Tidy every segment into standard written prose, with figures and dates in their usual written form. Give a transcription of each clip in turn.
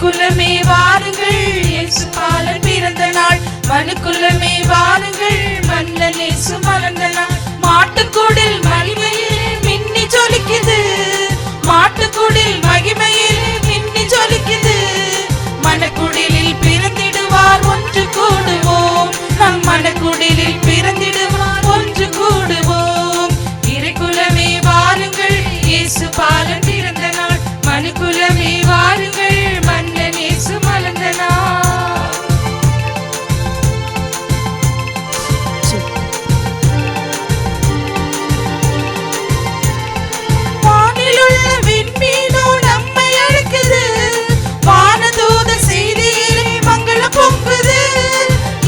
இறைக்குலமே வாருங்கள், இயேசு பாலன் பிறந்த நாள். மனுக்குலமே வாருங்கள், மன்னன் இயேசு மலர்ந்த நாள். மாட்டுக்குடில் மகிமையில் மின்னி ஜொலிக்குது, மாட்டுக்குடில் மகிமையில் மின்னி ஜொலிக்குது. மனக்குடிலில் பிறந்திடுவார், ஒன்று கூடுவோம். நம் மனக்குடிலில் பிறந்திடுவார், ஒன்று கூடுவோம். இறைக்குலமே வாருங்கள், இயேசு பாலன் பிறந்த நாள். மனுக்குலமே வாருங்கள், மன்னன் இயேசு மலர்ந்த நாள். வானிலுள்ள விண்மீனோ நம்மை அழைக்குது, வானதூத செய்தியிலே மங்களம் பொங்குது.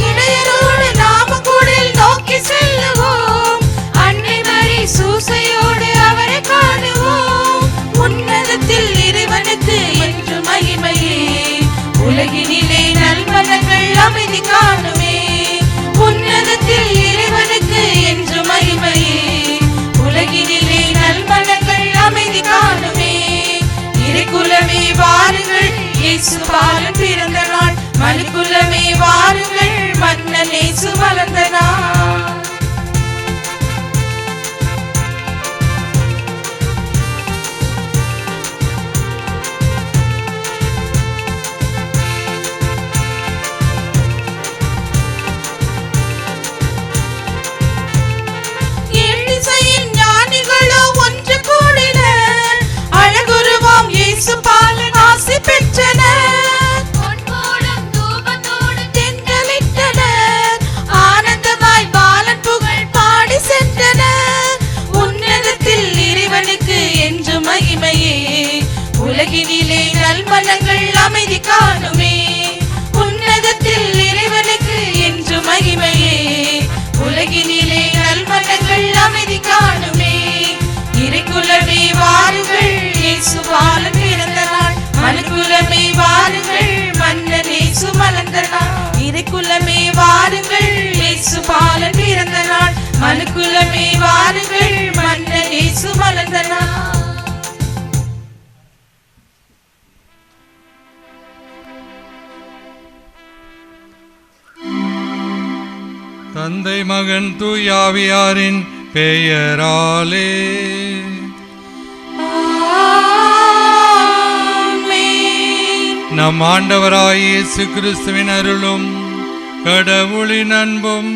இடையரோடு நாம கூடில் நோக்கி செல்லுவோம், அன்னை மரி சூசையோடு அவரை காணுவோம். உன்னதத்தில் இறைவனுக்கு என்று மகிமையே, உலகினிலே நல்மனங்கள் அமைதி காணுமே. உன்னதத்தில் இறைவனுக்கு என்று மகிமையே, உலகினிலே நல்மனங்கள் அமைதி காணுமே. இறைக்குலமே வாருங்கள், இயேசு பாலன் பிறந்த நாள். மனுக்குலமே வாருங்கள், மன்னன் இயேசு மலர்ந்த நாள். உலகினிலே நல்மனங்கள் அமைதி காணுமே. உன்னதத்தில் இறைவனுக்கு என்று மகிமையே, உலகினிலே நல்மனங்கள் அமைதி காணுமே. இறைக்குலமே வாருங்கள், இயேசு பாலன் பிறந்த நாள். மனுக்குலமே வாருங்கள், மன்னன் இயேசு மலர்ந்த நாள். இறைக்குலமே வாருங்கள், இயேசு பாலன் பிறந்த நாள். மனுக்குலமே வாருங்கள், மன்னன் இயேசு மலர்ந்த நாள். தந்தை மகன் தூயாவியாரின் பெயராலே நம் ஆண்டவராய் இயேசு கிறிஸ்துவின் அருளும் கடவுளின் அன்பும்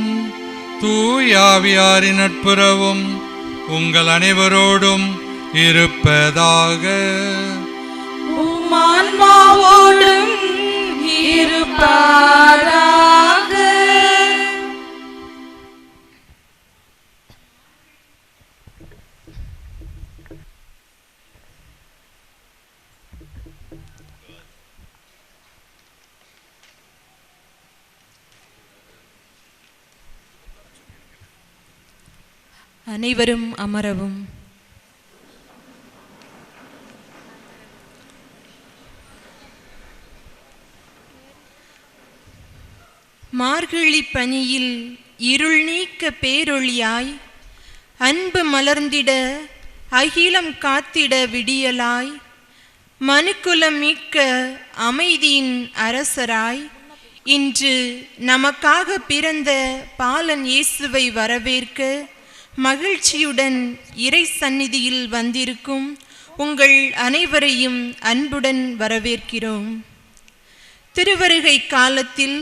தூயாவியாரின் நட்புறவும் உங்கள் அனைவரோடும் இருப்பதாக. ஆன்மாவோடும் இருப்பதாக. அனைவரும் அமரவும். மார்கழி பனியில் இருள் நீக்க பேரொளியாய், அன்பு மலர்ந்திட அகிலம் காத்திட விடியலாய், மனுக்குலம் மீட்க அமைதியின் அரசராய், இன்று நமக்காக பிறந்த பாலன் இயேசுவை வரவேற்க மகிழ்ச்சியுடன் இறை சந்நிதியில் வந்திருக்கும் உங்கள் அனைவரையும் அன்புடன் வரவேற்கிறோம். திருவருகை காலத்தில்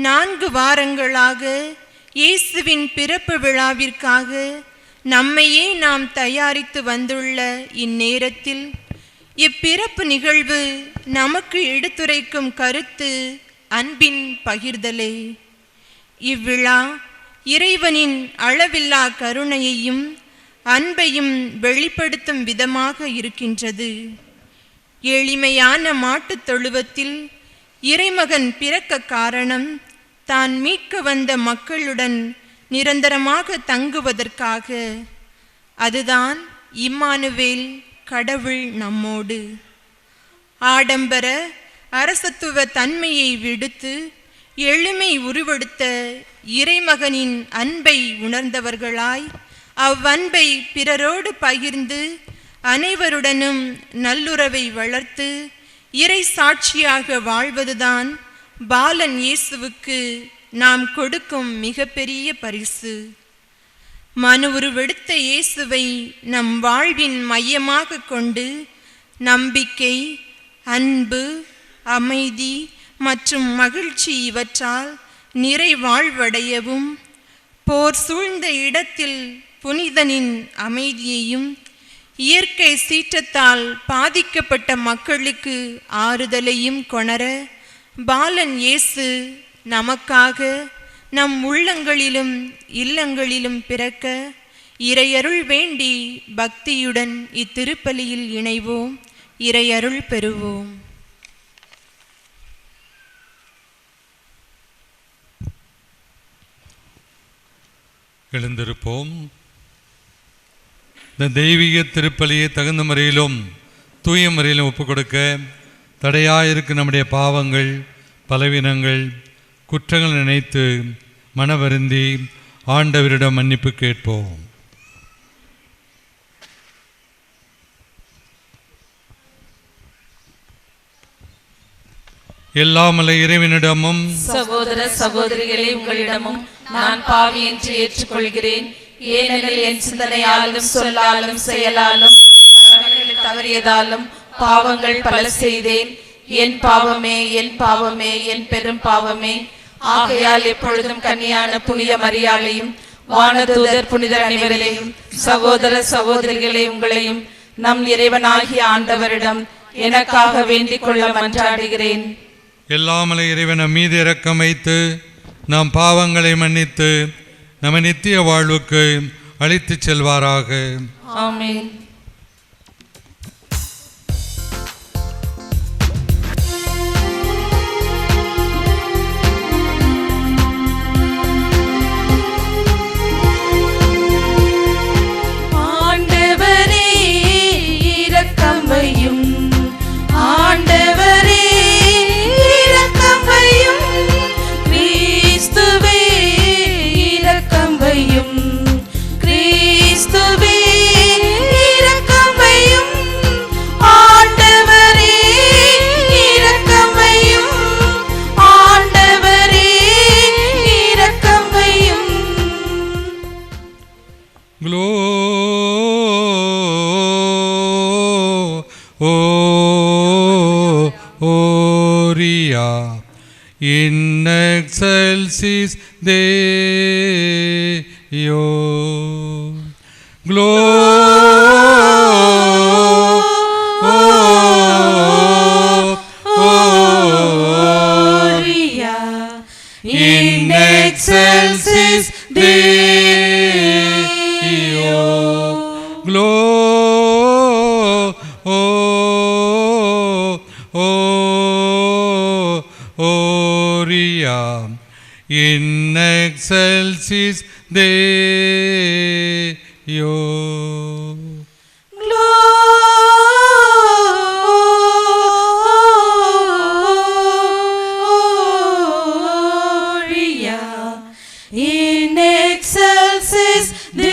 4 வாரங்களாக இயேசுவின் பிறப்பு விழாவிற்காக நம்மையே நாம் தயாரித்து வந்துள்ள இந்நேரத்தில் இப்பிறப்பு நிகழ்வு நமக்கு எடுத்துரைக்கும் கருத்து அன்பின் பகிர்தலே. இவ்விழா இறைவனின் அளவில்லா கருணையையும் அன்பையும் வெளிப்படுத்தும் விதமாக இருக்கின்றது. எளிமையான மாட்டுத் தொழுவத்தில் இறைமகன் பிறக்க காரணம் தான் மீட்க வந்த மக்களுடன் நிரந்தரமாக தங்குவதற்காக. அதுதான் இம்மானுவேல், கடவுள் நம்மோடு. ஆடம்பர அரசத்துவ தன்மையை விடுத்து எளிமை உருவெடுத்த இறைமகனின் அன்பை உணர்ந்தவர்களாய் அவ்வன்பை பிறரோடு பகிர்ந்து அனைவருடனும் நல்லுறவை வளர்த்து இறை சாட்சியாக வாழ்வதுதான் பாலன் இயேசுவுக்கு நாம் கொடுக்கும் மிகப்பெரிய பரிசு. மனு உருவெடுத்த இயேசுவை நம் வாழ்வின் மையமாக கொண்டு நம்பிக்கை, அன்பு, அமைதி மற்றும் மகிழ்ச்சி இவற்றால் நிறைவாழ்வடையவும், போர் சூழ்ந்த இடத்தில் புனிதனின் அமைதியையும், இயற்கை சீற்றத்தால் பாதிக்கப்பட்ட மக்களுக்கு ஆறுதலையும் கொணர பாலன் இயேசு நமக்காக நம் உள்ளங்களிலும் இல்லங்களிலும் பிறக்க இறையருள் வேண்டி பக்தியுடன் இத்திருப்பலியில் இணைவோம். இறையருள் பெறுவோம். எழுந்திருப்போம். இந்த தெய்வீக திருப்பலியை தகுந்த முறையிலும் தூய முறையிலும் ஒப்புக் கொடுக்க தடையாயிருக்கு நம்முடைய பாவங்கள், பலவீனங்கள், குற்றங்கள் நினைத்து மனவருந்தி ஆண்டவரிடம் மன்னிப்பு கேட்போம். எல்லாமல்ல இறைவனிடமும் சகோதர சகோதரிகளே, உங்களிடமும் நான் பாவி என்று ஏற்றுக்கொள்கிறேன். ஏனெனில் என் சிந்தனையாலும் சொல்லாலும் செயலாலும் தவறியதாலும் பாவங்கள் பல செய்தேன். என் பாவமே, என் பாவமே, என் பெரும் பாவமே. ஆகையால் எப்பொழுதும் கன்னியான புனித மரியாளையும் வானதூதர் புனிதர் அனைவரையும் சகோதர சகோதரிகளே உங்களையும் நம் இறைவனாகிய ஆண்டவரிடம் எனக்காக வேண்டிக் கொள்ள மன்றாடுகிறேன். எல்லாமல்ல இறைவன் மீது இரக்கம் வைத்து நாம் பாவங்களை மன்னித்து நம்ம நித்திய வாழ்வுக்கு அழைத்துச் செல்வாராக. ஆமென். ஆண்டவரே இரக்கம் வையும், ஆண்டவரே இரக்கம் வையும், கிறிஸ்துவே இரக்கம் வையும், கிறிஸ்துவே இரக்கம் வையும், ஆண்டவரே இரக்கம் வையும், ஆண்டவரே இரக்கம் வையும். Gloria in excelsis Deo. Gloria in excelsis Deo. Gloria in excelsis Deo. Gloria in excelsis Deo.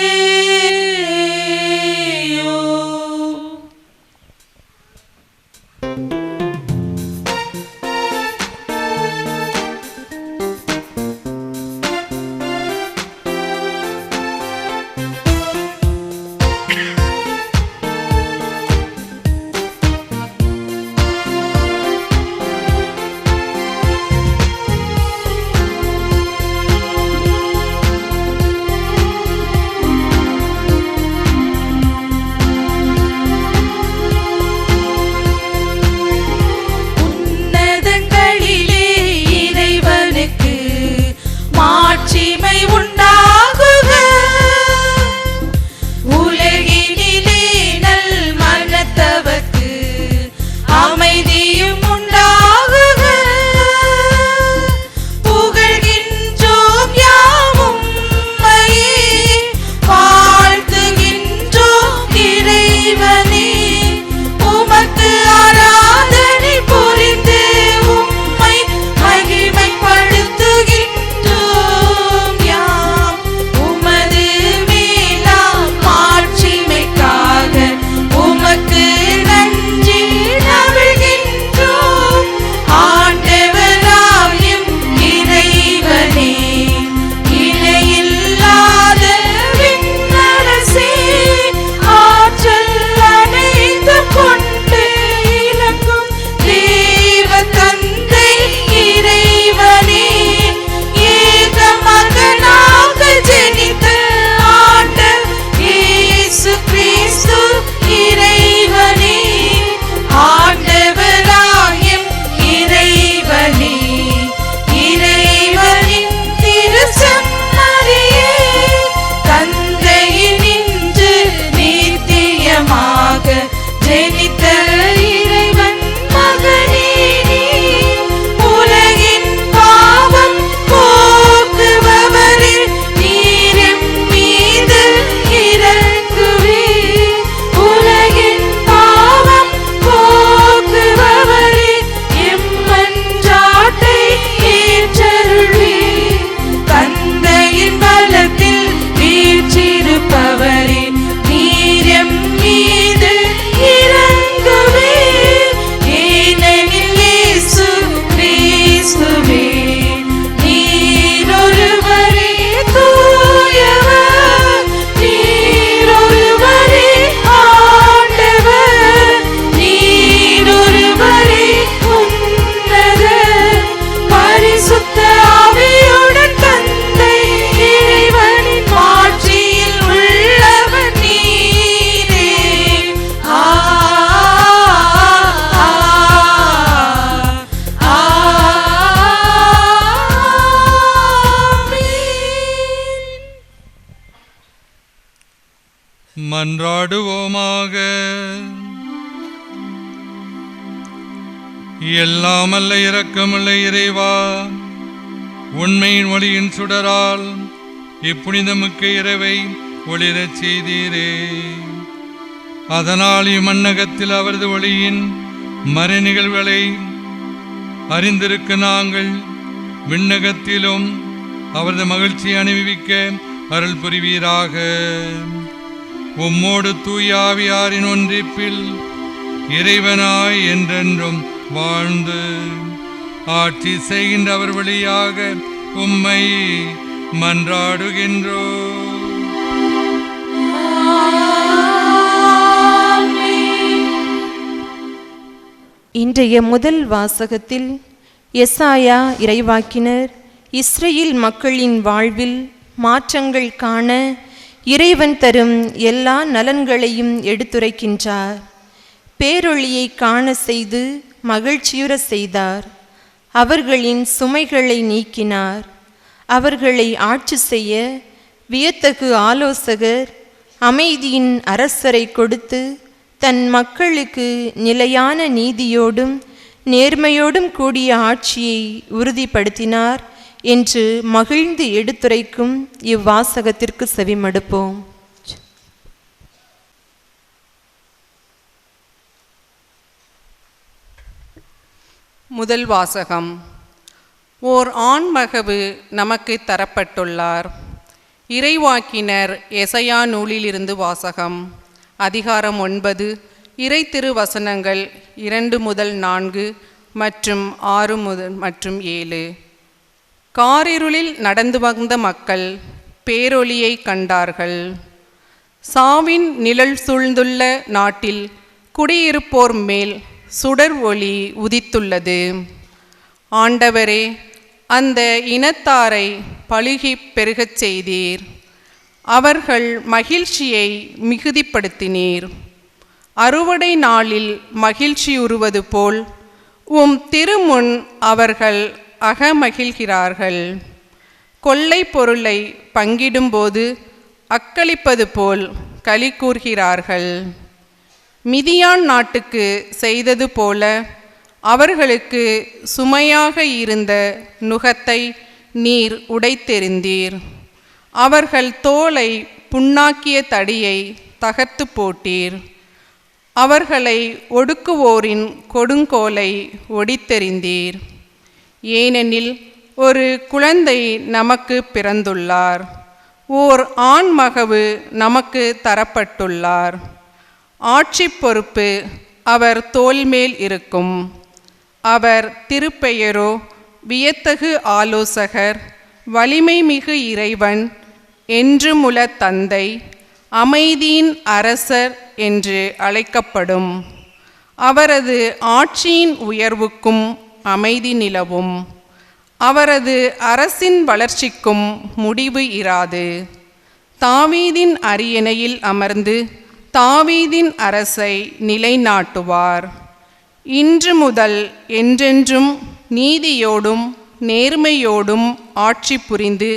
மன்றாடுவோமாக. எல்லாமல்ல இரக்கமுள்ள இறைவா, உண்மையின் ஒளியின் சுடரால் இப்புனிதமிக்க இரவை ஒளிரச் செய்தீரே. அதனால் இம்மண்ணகத்தில் அவரது ஒளியின் மறை நிகழ்வுகளை அறிந்திருக்க நாங்கள் விண்ணகத்திலும் அவரது மகிழ்ச்சியை அனுபவிக்க அருள் புரிவீராக. உம்மோடு தூய ஆவியாரின் ஒன்றிப்பில் இறைவனாய் என்றென்றும் வாழ்ந்து ஆட்சி செய்கின்ற அவர் வழியாக உம்மை மன்றாடுகின்றோம். இன்றைய முதல் வாசகத்தில் எசாயா இறைவாக்கினர் இஸ்ரேல் மக்களின் வாழ்வில் மாற்றங்கள் காண இறைவன் தரும் எல்லா நலன்களையும் எடுத்துரைக்கின்றார். பேரொளியை காண செய்து மகிழ்ச்சியுற செய்தார். அவர்களின் சுமைகளை நீக்கினார். அவர்களை ஆட்சி செய்ய வியத்தகு ஆலோசகர், அமைதியின் அரசரை கொடுத்து தன் மக்களுக்கு நிலையான நீதியோடும் நேர்மையோடும் கூடிய ஆட்சியை உறுதிப்படுத்தினார் என்று மகிழ்ந்து எடுத்துரைக்கும் இவ்வாசகத்திற்கு செவிமடுப்போம். முதல் வாசகம். ஓர் ஆண்மகவு நமக்கு தரப்பட்டுள்ளார். இறைவாக்கினர் எசையா நூலிலிருந்து வாசகம். அதிகாரம் 9, இறை திருவசனங்கள் 2 முதல் 4 மற்றும் 6 மற்றும் 7. காரிருளில் நடந்து வந்த மக்கள் பேரொளியை கண்டார்கள். சாவின் நிழல் சூழ்ந்துள்ள நாட்டில் குடியிருப்போர் மேல் சுடர் ஒளி உதித்துள்ளது. ஆண்டவரே, அந்த இனத்தாரை பலுகி பெருகச் செய்தீர். அவர்கள் மகிழ்ச்சியை மிகுதிப்படுத்தினீர். அறுவடை நாளில் மகிழ்ச்சியுறுவது போல் உம் திருமுன் அவர்கள் அகமகிழ்கிறார்கள். கொள்ளை பொருளை பங்கிடும்போது அக்களிப்பது போல் களி கூர்கிறார்கள். மிதியான் நாட்டுக்கு செய்தது போல அவர்களுக்கு சுமையாக இருந்த நுகத்தை நீர் உடைத்தெறிந்தீர். அவர்கள் தோலை புண்ணாக்கிய தடியை தகர்த்து போட்டீர். அவர்களை ஒடுக்குவோரின் கொடுங்கோலை ஒடித்தெறிந்தீர். ஏனெனில் ஒரு குழந்தை நமக்கு பிறந்துள்ளார், ஓர் ஆண்மகவு நமக்கு தரப்பட்டுள்ளார். ஆட்சி பொறுப்பு அவர் தோள்மேல் இருக்கும். அவர் திருப்பெயரோ வியத்தகு ஆலோசகர், வலிமை மிகு இறைவன், என்றுமுள்ள தந்தை, அமைதியின் அரசர் என்று அழைக்கப்படும். அவரது ஆட்சியின் உயர்வுக்கும் அமைதி நிலவும். அவரது அரசின் வளர்ச்சிக்கும் முடிவு இராது. தாவீதின் அரியணையில் அமர்ந்து தாவீதின் அரசை நிலைநாட்டுவார். இன்று முதல் என்றென்றும் நீதியோடும் நேர்மையோடும் ஆட்சி புரிந்து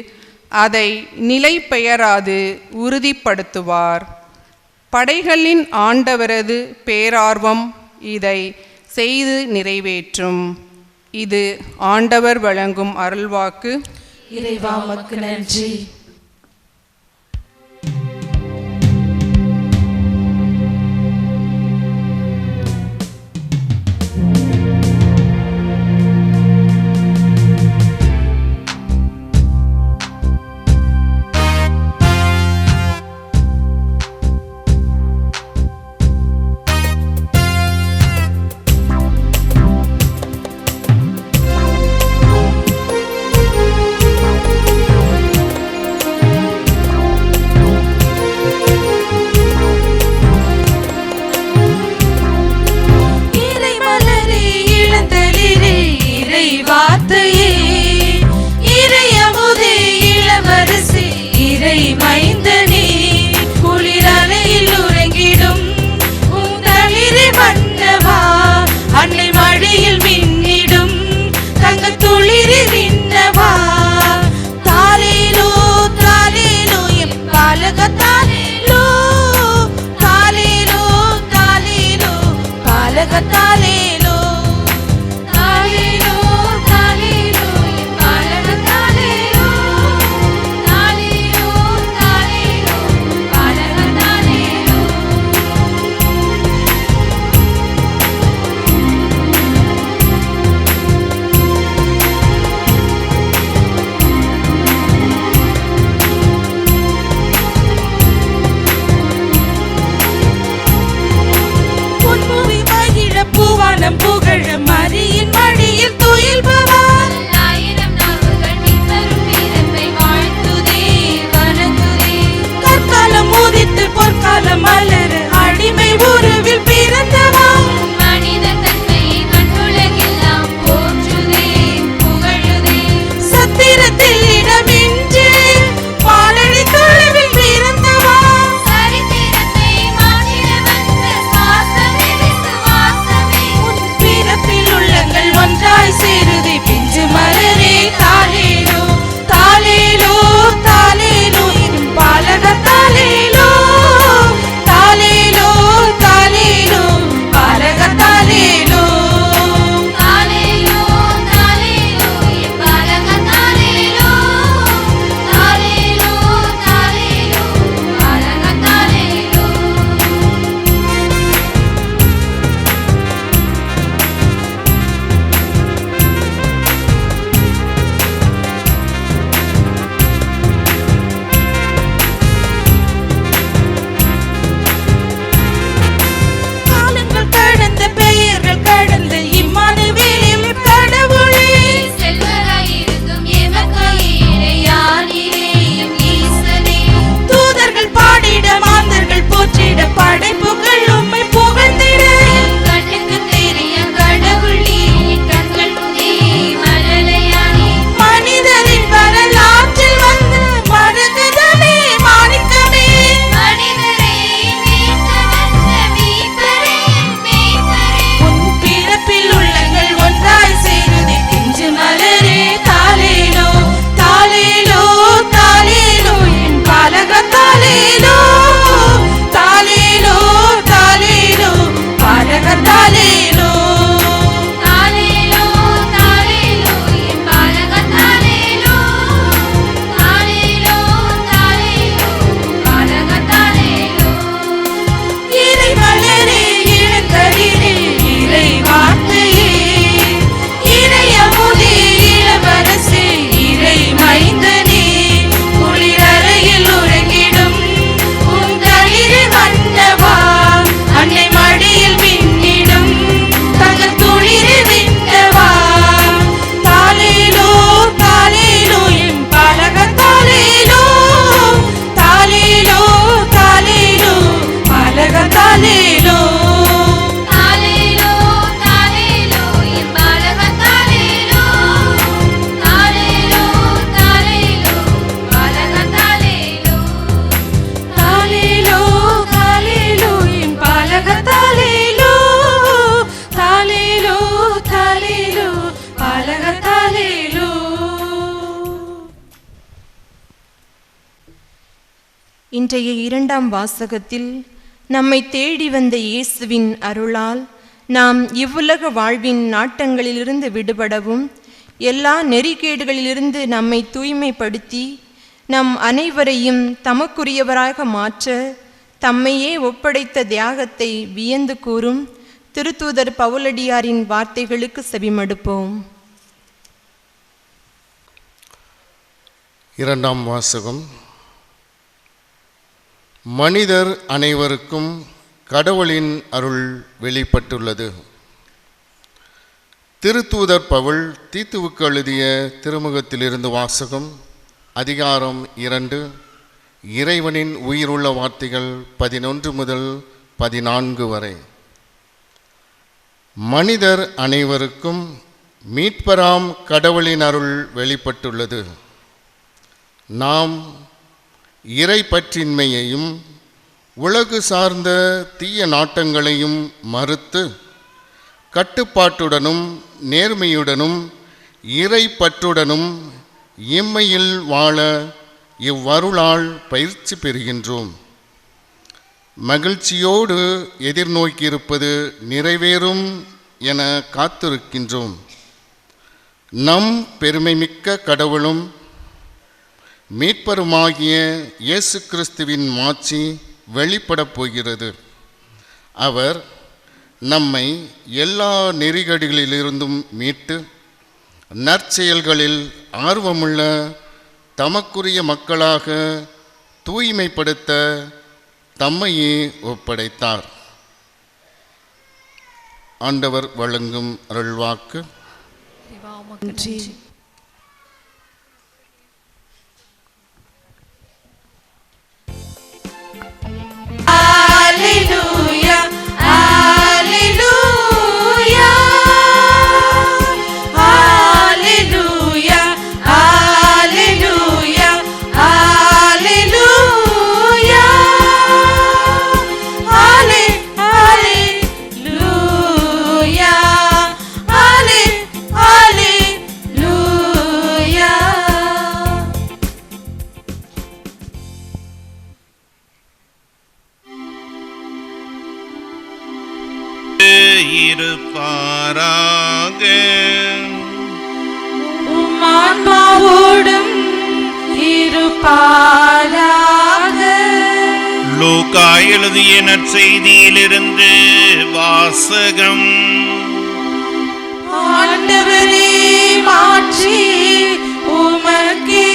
அதை நிலை பெயராது உறுதிப்படுத்துவார். படைகளின் ஆண்டவரது பேரார்வம் இதை செய்து நிறைவேற்றும். இது ஆண்டவர் வழங்கும் அருள்வாக்கு. இறைவா உமக்கு நன்றி. இன்றைய இரண்டாம் வாசகத்தில் நம்மை தேடி வந்த இயேசுவின் அருளால் நாம் இவ்வுலக வாழ்வின் நாட்டங்களிலிருந்து விடுபடவும் எல்லா நெறிகேடுகளிலிருந்து நம்மை தூய்மைப்படுத்தி நம் அனைவரையும் தமக்குரியவராக மாற்ற தம்மையே ஒப்படைத்த தியாகத்தை வியந்து கூறும் திருத்தூதர் பவுலடியாரின் வார்த்தைகளுக்கு செவிமடுப்போம். இரண்டாம் வாசகம். மனிதர் அனைவருக்கும் கடவுளின் அருள் வெளிப்பட்டுள்ளது. திருத்தூதர் பவுல் தீத்துவுக்கு எழுதிய திருமுகத்திலிருந்து வாசகம். அதிகாரம் 2, இறைவனின் உயிருள்ள வார்த்தைகள் 11 முதல் 14 வரை. மனிதர் அனைவருக்கும் மீட்பராம் கடவுளின் அருள் வெளிப்பட்டுள்ளது. நாம் இறை பற்றின்மையையும் உலகு சார்ந்த தீய நாட்டங்களையும் மறுத்து கட்டுப்பாட்டுடனும் நேர்மையுடனும் இறை பற்றுடனும் இம்மையில் வாழ இவ்வருளால் பயிற்சி பெறுகின்றோம். மகிழ்ச்சியோடு எதிர்நோக்கியிருப்பது நிறைவேறும் என காத்திருக்கின்றோம். நம் பெருமைமிக்க கடவுளும் மீட்பருமாகிய இயேசு கிறிஸ்துவின் மாட்சி வெளிப்படப் போகிறது. அவர் நம்மை எல்லா நெறிகடிகளிலிருந்தும் மீட்டு நற்செயல்களில் ஆர்வமுள்ள தமக்குரிய மக்களாக தூய்மைப்படுத்த தம்மையே ஒப்படைத்தார். ஆண்டவர் வழங்கும் அருள்வாக்கு. இருப்பாராக. உம்மான்மாவோடும் இருப்பாராக. லூக்கா எழுதிய நற்செய்தியிலிருந்து வாசகம். ஆண்டவரே, மாட்சி உமக்கே.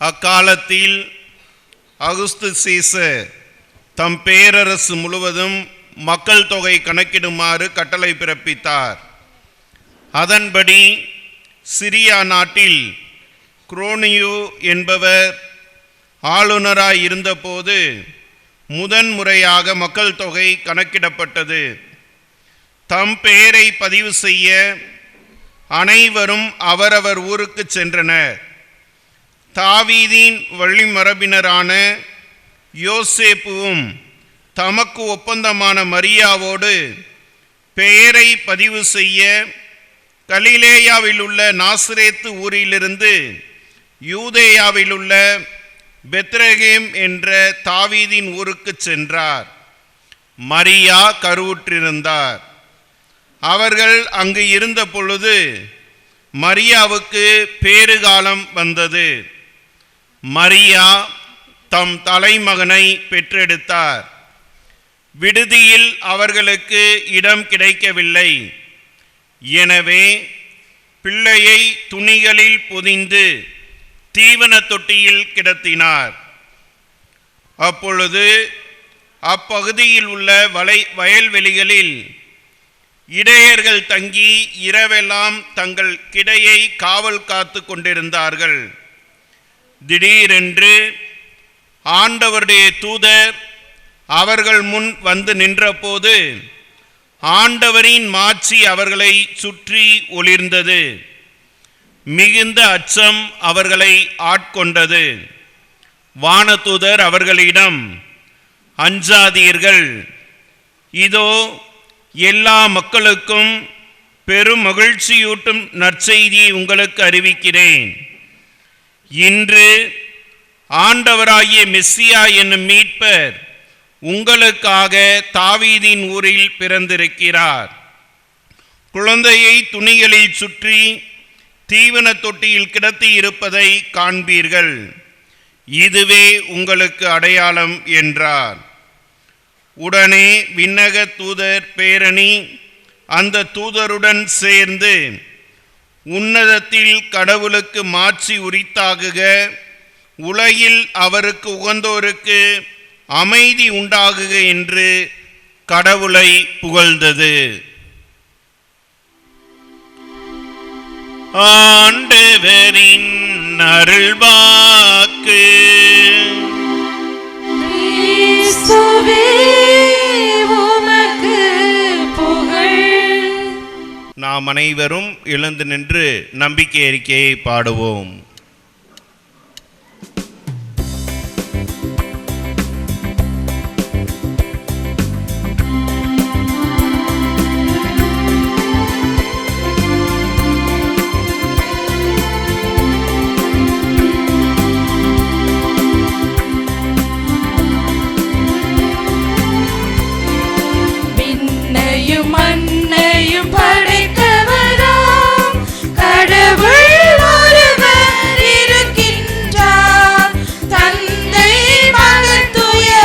அக்காலத்தில் அகுஸ்து சீசர் தம் பேரரசு முழுவதும் மக்கள் தொகை கணக்கிடுமாறு கட்டளை பிறப்பித்தார். அதன்படி சிரியா நாட்டில் குரோனியோ என்பவர் ஆளுநராய் இருந்தபோது முதன்முறையாக மக்கள் தொகை கணக்கிடப்பட்டது. தம் பெயரை பதிவு செய்ய அனைவரும் அவரவர் ஊருக்கு சென்றனர். தாவீதின் வழிமரபினரான யோசேப்புவும் தமக்கு ஒப்பந்தமான மரியாவோடு பெயரை பதிவு செய்ய கலிலேயாவில் உள்ள நாசரேத்து ஊரிலிருந்து யூதேயாவில் உள்ள பெத்லகேம் என்ற தாவீதின் ஊருக்கு சென்றார். மரியா கருவுற்றிருந்தார். அவர்கள் அங்கு இருந்த பொழுது மரியாவுக்கு பேறுகாலம் வந்தது. மரியா தம் தலைமகனை பெற்றெடுத்தார். விடுதியில் அவர்களுக்கு இடம் கிடைக்கவில்லை. எனவே பிள்ளையை துணிகளில் பொதிந்து தீவன தொட்டியில் கிடத்தினார். அப்பொழுது அப்பகுதியில் உள்ள வயல்வெளிகளில் இடையர்கள் தங்கி இரவெல்லாம் தங்கள் கிடையை காவல் காத்து கொண்டிருந்தார்கள். திடீரென்று ஆண்டவருடைய தூதர் அவர்கள் முன் வந்து நின்றபோது ஆண்டவரின் மாட்சி அவர்களை சுற்றி ஒளிர்ந்தது. மிகுந்த அச்சம் அவர்களை ஆட்கொண்டது. வானதூதர் அவர்களிடம், அஞ்சாதீர்கள், இதோ எல்லா மக்களுக்கும் பெரும் மகிழ்ச்சியூட்டும் நற்செய்தியை உங்களுக்கு அறிவிக்கிறேன். இன்று ஆண்டவராகிய மெஸ்ஸியா என்னும் மீட்பர் உங்களுக்காக தாவீதின் ஊரில் பிறந்திருக்கிறார். குழந்தையை துணிகளில் சுற்றி தீவன தொட்டியில் கிடத்தி இருப்பதை காண்பீர்கள். இதுவே உங்களுக்கு அடையாளம் என்றார். உடனே விண்ணக தூதர் பேரணி அந்த தூதருடன் சேர்ந்து உன்னதத்தில் கடவுளுக்கு மாட்சி உரித்தாகுக, உலகில் அவருக்கு உகந்தோருக்கு அமைதி உண்டாகுக என்று கடவுளை புகழ்ந்தது. ஆண்டவரின் அருள்வாக்கு. கிறிஸ்துவே உமக்கு புகழ். நாம் அனைவரும் எழுந்து நின்று நம்பிக்கை அறிக்கையை பாடுவோம். மண்ணையும் படைத்தவராம் கடவுள் ஒருவர் இருக்கின்றார். தந்தை மகன் தூய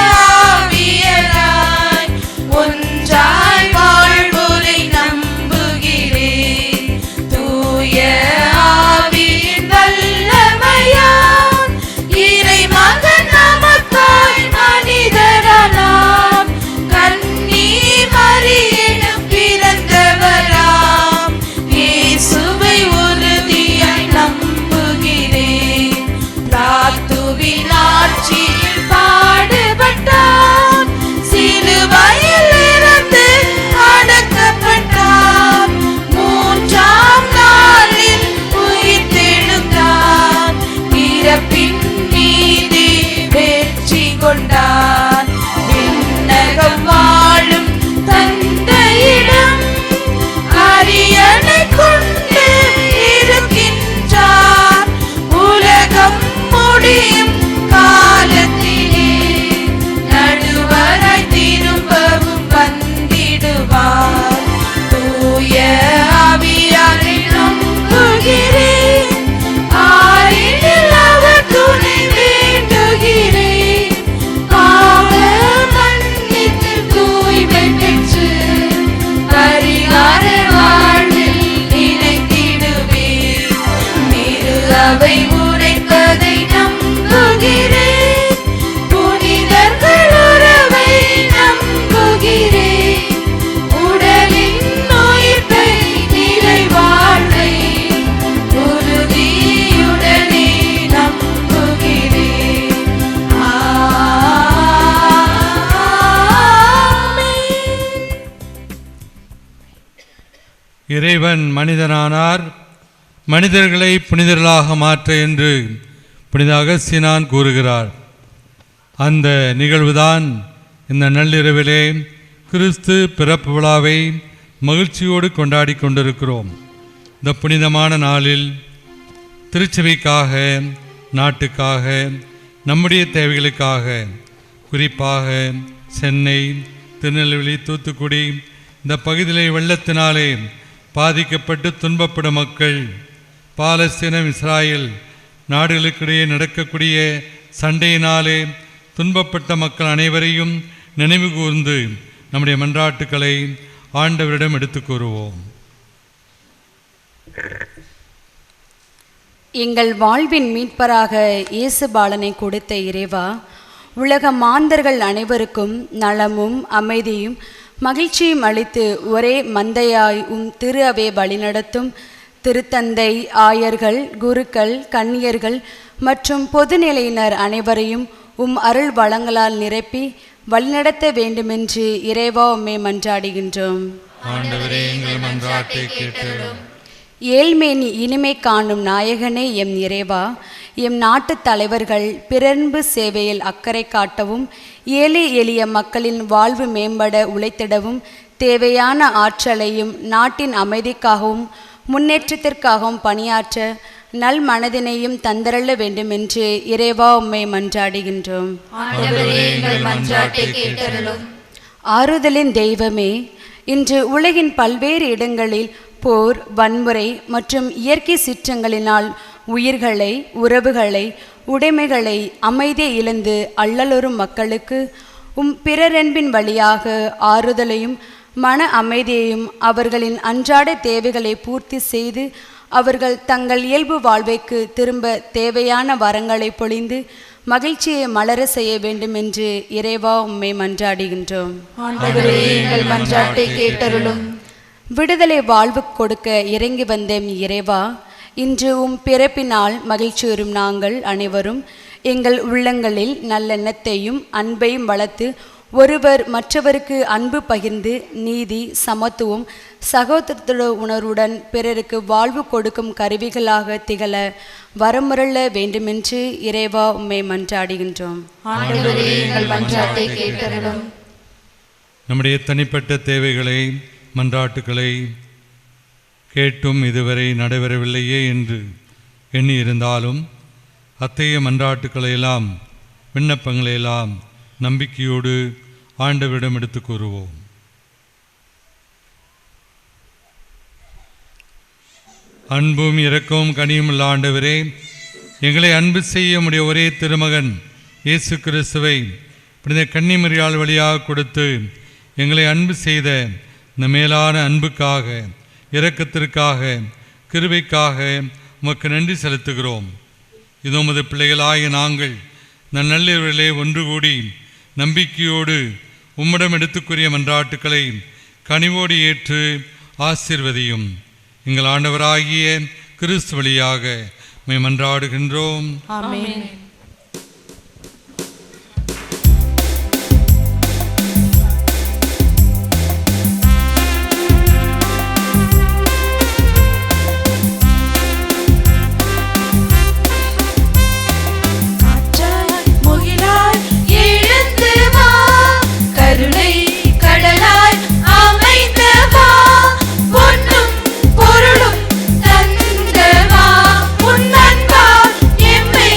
ஆவியராய் ஒன்றாய் வாழ்வோரை நம்புகிறேன். தூய ஆவியின் வல்லமையால் இறை மகன் நமக்காய் மனிதரானார். கன்னி மரியிடம் பிறந்தவராம் இயேசுவை உறுதியாய் நம்புகிறேன். பிலாத்துவின் ஆட்சியில் பாடுபட்டார். சிலுவையில் இருந்து அடக்கப்பட்டார். மூன்றாம் நாளில் உயிர்த்தெழுந்தார். இறப்பின் மீது வெற்றி கொண்டார். விண்ணகம் வாழும் தந்தையிடம் அரியணை கொண்டு இருக்கின்றார். உலகம் முடியும் காலத்திலே நடுவராய் திரும்பவும் வந்திடுவார். தூய ஆவியாரை நம்புகிறேன். ஆரினில் அவர் துணை வேண்டுகிறேன். பாவ மன்னித்து தூய்மை பெற்று பரிகார வாழ்வில் நினைத்திடுவேன். திரு அவை உரைப்பதை நம்புகிறேன். புனிதர்கள் உறவை நம்புகிறேன். உடலின் உயிர்ப்பை நிலை வாழ்வை உறுதியுடனே நம்புகிறேன். ஆமென். இறைவன் மனிதனானார், மனிதர்களை புனிதர்களாக மாற்ற என்று புனித அகஸ்தினான் கூறுகிறார். அந்த நிகழ்வுதான் இந்த நள்ளிரவிலே கிறிஸ்து பிறப்பு விழாவை மகிழ்ச்சியோடு கொண்டாடி கொண்டிருக்கிறோம். இந்த புனிதமான நாளில் திருச்சபைக்காக, நாட்டுக்காக, நம்முடைய தேவைகளுக்காக, குறிப்பாக சென்னை, திருநெல்வேலி, தூத்துக்குடி இந்த பகுதியிலே வெள்ளத்தினாலே பாதிக்கப்பட்டு துன்பப்படும் மக்கள், பாலஸ்தீனம், இஸ்ராயல் நாடுகளுக்கிடையே நடக்கக்கூடிய சண்டையினாலே துன்பப்பட்ட மக்கள் அனைவரையும் நினைவு கூர்ந்து நம்முடைய மன்றாட்டுக்களை ஆண்டவரிடம் எடுத்துக் கூறுவோம். எங்கள் வாழ்வின் மீட்பராக இயேசு பாலனை கொடுத்த இறைவா, உலக மாந்தர்கள் அனைவருக்கும் நலமும் அமைதியும் மகிழ்ச்சியும் அளித்து ஒரே மந்தையாய் திரு அவை வழிநடத்தும் திருத்தந்தை, ஆயர்கள், குருக்கள், கன்னியர்கள் மற்றும் பொதுநிலையினர் அனைவரையும் அருள் வளங்களால் நிரப்பி வழிநடத்த வேண்டுமென்று இறைவா உம்மை மன்றாடுகின்றோம். ஆண்டவரே, எங்கள் மன்றாட்டை கேட்டருளும். ஏழ்மேனி இனிமை காணும் நாயகனே எம் இறைவா, எம் நாட்டு தலைவர்கள் பிறன்பு சேவையில் அக்கறை காட்டவும், ஏழை எளிய மக்களின் வாழ்வு மேம்பட உழைத்திடவும் தேவையான ஆற்றலையும் நாட்டின் அமைதிக்காகவும் முன்னேற்றத்திற்காகவும் பணியாற்ற நல் மனதினையும் தந்தரள்ள வேண்டுமென்று இறைவா உம்மை மன்றாடுகின்றோம். ஆண்டவரே, எங்கள் மன்றாட்டை கேட்டருளும். ஆறுதலின் தெய்வமே, இன்று உலகின் பல்வேறு இடங்களில் போர், வன்முறை மற்றும் இயற்கை சீற்றங்களினால் உயிர்களை, உறவுகளை, உடைமைகளை அமைதியை இழந்து அல்லலுறும் மக்களுக்கு பிறரன்பின் வழியாக ஆறுதலையும் மன அமைதியையும் அவர்களின் அன்றாட தேவைகளை பூர்த்தி செய்து அவர்கள் தங்கள் இயல்பு வாழ்வைக்கு திரும்ப தேவையான வரங்களை பொழிந்து மகிழ்ச்சியை மலர செய்ய வேண்டும் என்று இறைவா உம்மை மன்றாடுகின்றோம். ஆண்டவரே, எங்கள் மன்றாட்டை கேட்டருளும். விடுதலை வாழ்வு கொடுக்க இறங்கி வந்த இறைவா, இன்று பிறப்பினால் மகிழ்ச்சியுறும் நாங்கள் அனைவரும் எங்கள் உள்ளங்களில் நல்லெண்ணத்தையும் அன்பையும் வளர்த்து ஒருவர் மற்றவருக்கு அன்பு பகிர்ந்து நீதி, சமத்துவம், சகோதர உணர்வுடன் பிறருக்கு வாழ்வு கொடுக்கும் கருவிகளாக திகழ வரமுறல்ல வேண்டுமென்று இறைவா உம்மை மன்றாடுகின்றோம். ஆண்டவரே, எங்கள் மன்றாட்டை கேட்டருளும். நம்முடைய தனிப்பட்ட தேவைகளை, மன்றாட்டுக்களை கேட்டும் இதுவரை நடைபெறவில்லையே என்று எண்ணி இருந்தாலும் அத்தகைய மன்றாட்டுக்களையெல்லாம், விண்ணப்பங்களையெல்லாம் நம்பிக்கையோடு ஆண்டவரிடம் எடுத்து கூறுவோம். அன்பும் இரக்கமும் கனியும் உள்ள ஆண்டவரே, எங்களை அன்பு செய்ய முடிய ஒரே திருமகன் இயேசு கிறிஸ்துவை புனித கன்னிமரியாள் வழியாக கொடுத்து எங்களை அன்பு செய்த இந்த மேலான அன்புக்காக, இரக்கத்திற்காக, கிருபைக்காக உமக்கு நன்றி செலுத்துகிறோம். இது உமது பிள்ளைகளாகிய நாங்கள் நள்ளிரவிலே ஒன்று கூடி நம்பிக்கையோடு உம்மிடம் எடுத்துக்குரிய மன்றாட்டுக்களை கனிவோடு ஏற்று ஆசீர்வதியும். எங்கள் ஆண்டவராகிய கிறிஸ்து வழியாக உம்மை மன்றாடுகின்றோம். ஆமென். பொருளும் தந்தவா, உன் அன்பால் எம்மை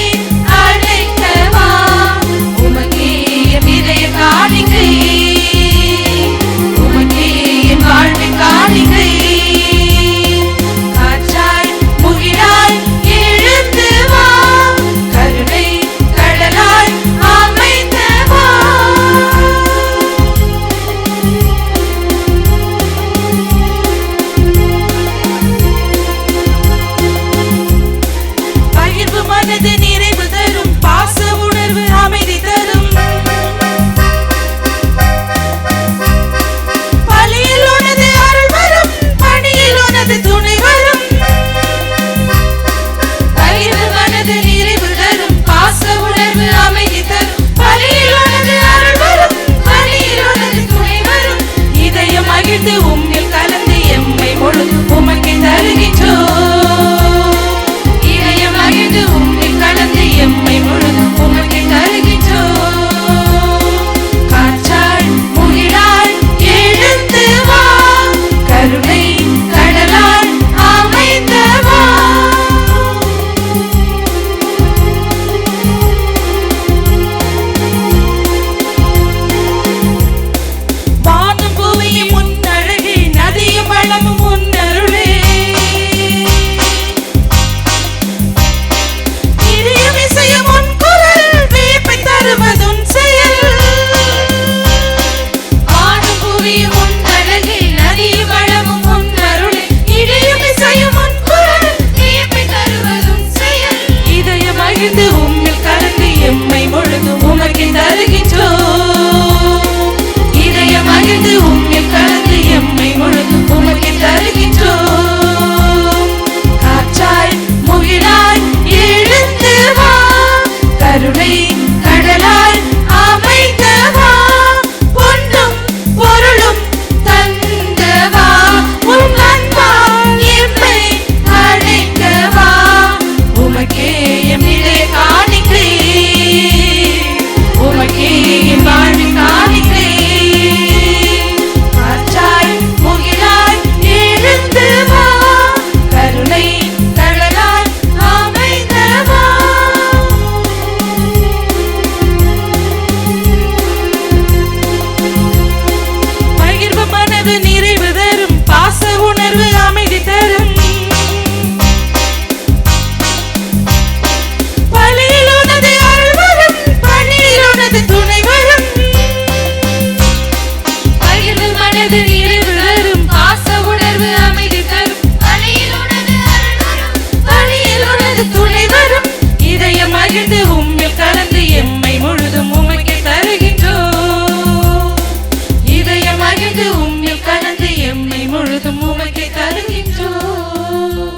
முழுதும் உமக்கே தருகின்றோம்.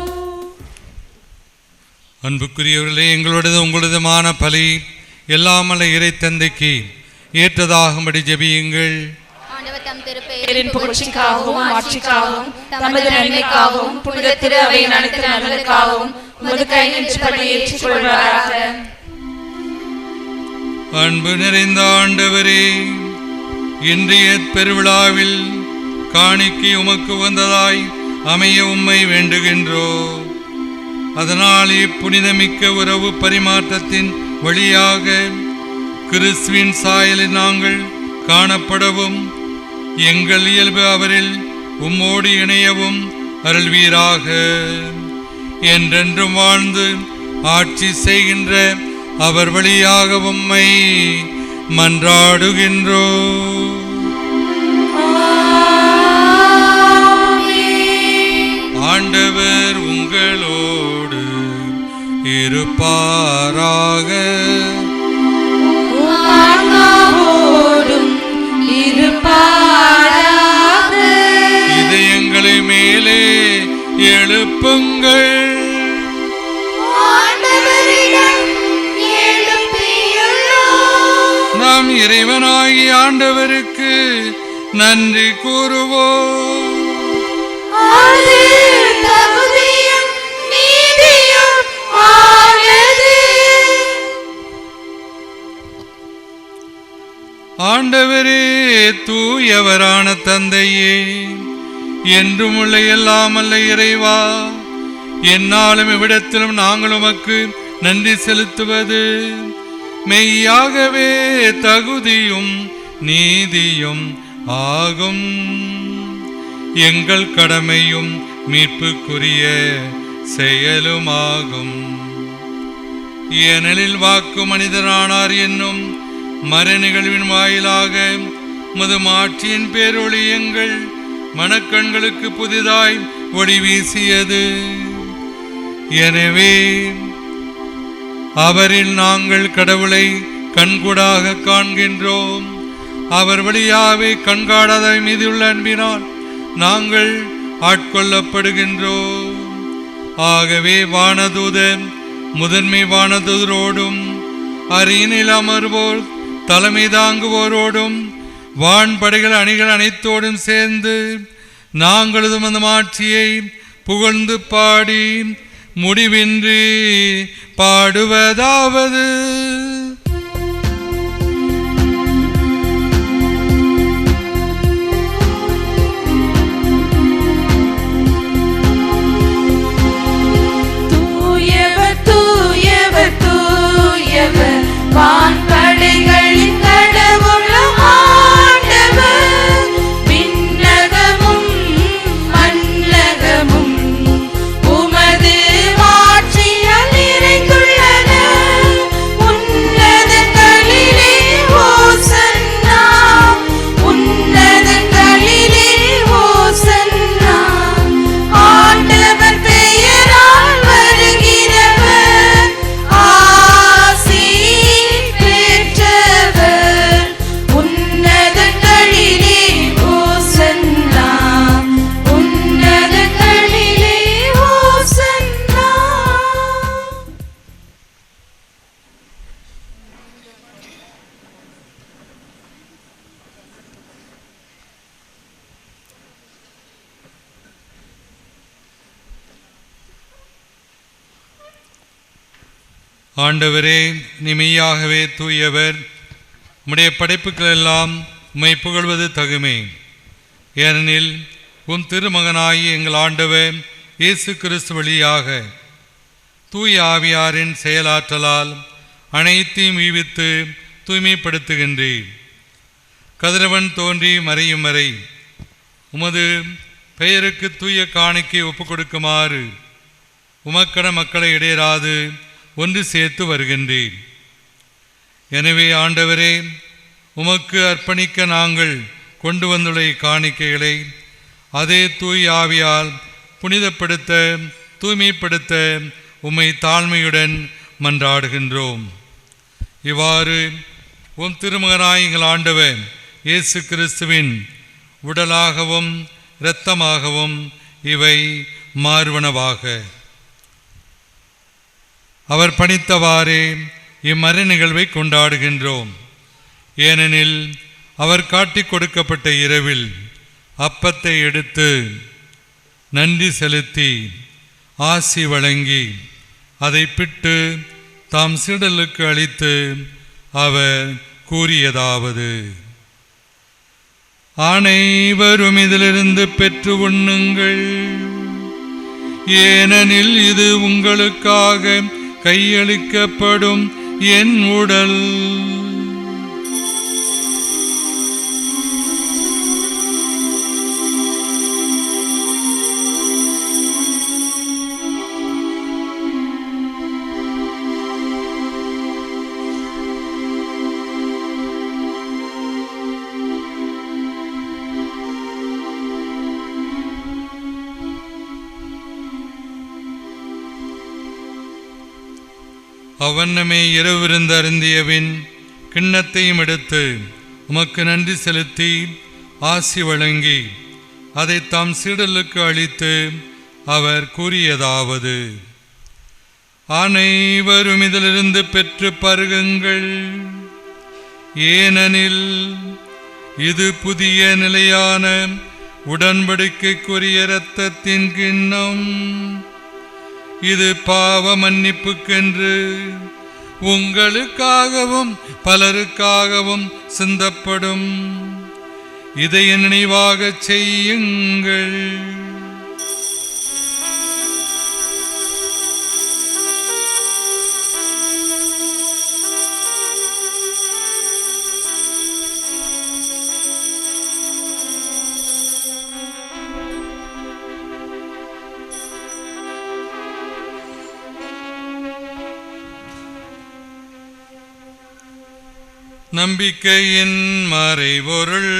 அன்புக்குரியவர்களே, எங்களோடது உங்களதுமான பலி எல்லாமல்ல இறை தந்தைக்கு ஏற்றதாகும்படி ஜெபியுங்கள். ஆண்டவர் தம் திருப்பெயரின் புகழ்ச்சிக்காகவும் ஆட்சிக்காகவும் தமது நன்மைக்காகவும் புனித திரு அவையின் அனைத்து நலனுக்காகவும் உமது கை நின்றபடி ஏற்றுக்கொள்வாராக. அன்பு நிறைந்த ஆண்டவரே, இன்றைய பெருவிழாவில் காணிக்கை உமக்கு வந்ததாய் அமைய உம்மை வேண்டுகின்றோம். அதனால் இப்புனிதமிக்க உறவு பரிமாற்றத்தின் வழியாக கிறிஸ்துவின் சாயலில் நாங்கள் காணப்படவும் எங்கள் இயல்பு அவரில் உம்மோடு இணையவும் அருள்வீராக. என்றென்றும் வாழ்ந்து ஆட்சி செய்கின்ற அவர் வழியாக உம்மை மன்றாடுகின்றோம். ஆண்டவர் உங்களோடு இருப்பாராக. இதயங்களை மேலே எழுப்புங்கள். நாம் இறைவனாகிய ஆண்டவருக்கு நன்றி கூறுவோம். ஆண்டவரே, தூயவரான தந்தையே, என்றும் உள்ள எல்லாமல்ல இறைவா, என்னாலும் இவ்விடத்திலும் நாங்கள் உமக்கு நன்றி செலுத்துவது மெய்யாகவே தகுதியும் நீதியும் ஆகும். எங்கள் கடமையும் மீட்புக்குரிய செயலுமாகும். ஏனெனில் வாக்கு மனிதரானார் என்னும் மறைநிகழ்வின் வாயிலாக முது மாட்சியின் பேரொளி எங்கள் மனக்கண்களுக்கு புதிதாய் ஒளி வீசியது. எனவே அவரில் நாங்கள் கடவுளை கண்கூடாக காண்கின்றோம். அவர் வழியாவே கண்காடாத மீதுள்ள அன்பினால் நாங்கள் ஆட்கொள்ளப்படுகின்றோம். ஆகவே வானதூதர் முதன்மை வானதூதரோடும் அரியணையில் அமர்வோர் தலைமை தாங்குவோரோடும் வான்படைகள் அணிகள் அனைத்தோடும் சேர்ந்து நாங்களது அந்த ஆட்சியை புகழ்ந்து பாடி முடிவின்றி பாடுவதாவது: தூயவர் தூயவர் தூயவர் வான்படைகளின் கடவுளும் ஆண்டவர். விண்ணகமும் மண்ணகமும் உமது ஆட்சியால் நிறைந்துள்ளன. உன்னதங்களிலே ஓசன்னா, உன்னதங்களிலே ஓசன்னா. ஆண்டவர் பெயரால் வருகிறவர் ஆசி பெற்றவர். உன்னதங்களிலே ஓசன்னா, உன்னதங்களிலே ஓசன்னா. ஆண்டவரே, நீ மெய்யாகவே தூயவர். உம்முடைய படைப்புகள் எல்லாம் உம்மை புகழ்வது தகுமே. ஏனெனில் உம் திருமகனாகிய எங்கள் ஆண்டவர் இயேசு கிறிஸ்து வழியாக தூய ஆவியாரின் செயலாற்றலால் அனைத்தையும் ஈவித்து தூய்மைப்படுத்துகின்றேன். கதிரவன் தோன்றி மறையும் வரை உமது பெயருக்கு தூய காணிக்கை ஒப்புக் கொடுக்குமாறு உமக்கட மக்களை இடையராது ஒன்று சேர்த்து வருகின்றேன். எனவே ஆண்டவரே, உமக்கு அர்ப்பணிக்க நாங்கள் கொண்டு வந்துள்ள காணிக்கைகளை அதே தூய் ஆவியால் புனிதப்படுத்த தூய்மைப்படுத்த உம்மை தாழ்மையுடன் மன்றாடுகின்றோம். இவ்வாறு உம் திருமகனாய் எங்கள் ஆண்டவர் இயேசு கிறிஸ்துவின் உடலாகவும் இரத்தமாகவும் இவை மாறுவனவாக. அவர் பணித்தவாறே இம்மறை நிகழ்வை கொண்டாடுகின்றோம். ஏனெனில் அவர் காட்டிக் கொடுக்கப்பட்ட இரவில் அப்பத்தை எடுத்து நன்றி செலுத்தி ஆசி வழங்கி அதை பிட்டு தாம் சீடலுக்கு அளித்து அவர் கூறியதாவது: அனைவரும் இதிலிருந்து பெற்று உண்ணுங்கள், ஏனெனில் இது உங்களுக்காக கையளிக்கப்படும் என் உடல். அவ்வண்ணமே இரவு விருந்து அருந்தியபின் கிண்ணத்தையும் எடுத்து உமக்கு நன்றி செலுத்தி ஆசி வழங்கி அதை தாம் சீடலுக்கு அளித்து அவர் கூறியதாவது: அனைவரும் இதிலிருந்து பெற்று பருகுங்கள், ஏனெனில் இது புதிய நிலையான உடன்படிக்கைக்குரிய இரத்தத்தின் கிண்ணம். இது பாவ மன்னிப்புக்கென்று உங்களுக்காகவும் பலருக்காகவும் சிந்தப்படும். இதை நினைவாக செய்யுங்கள். நம்பிக்கையின் மறைபொருள்.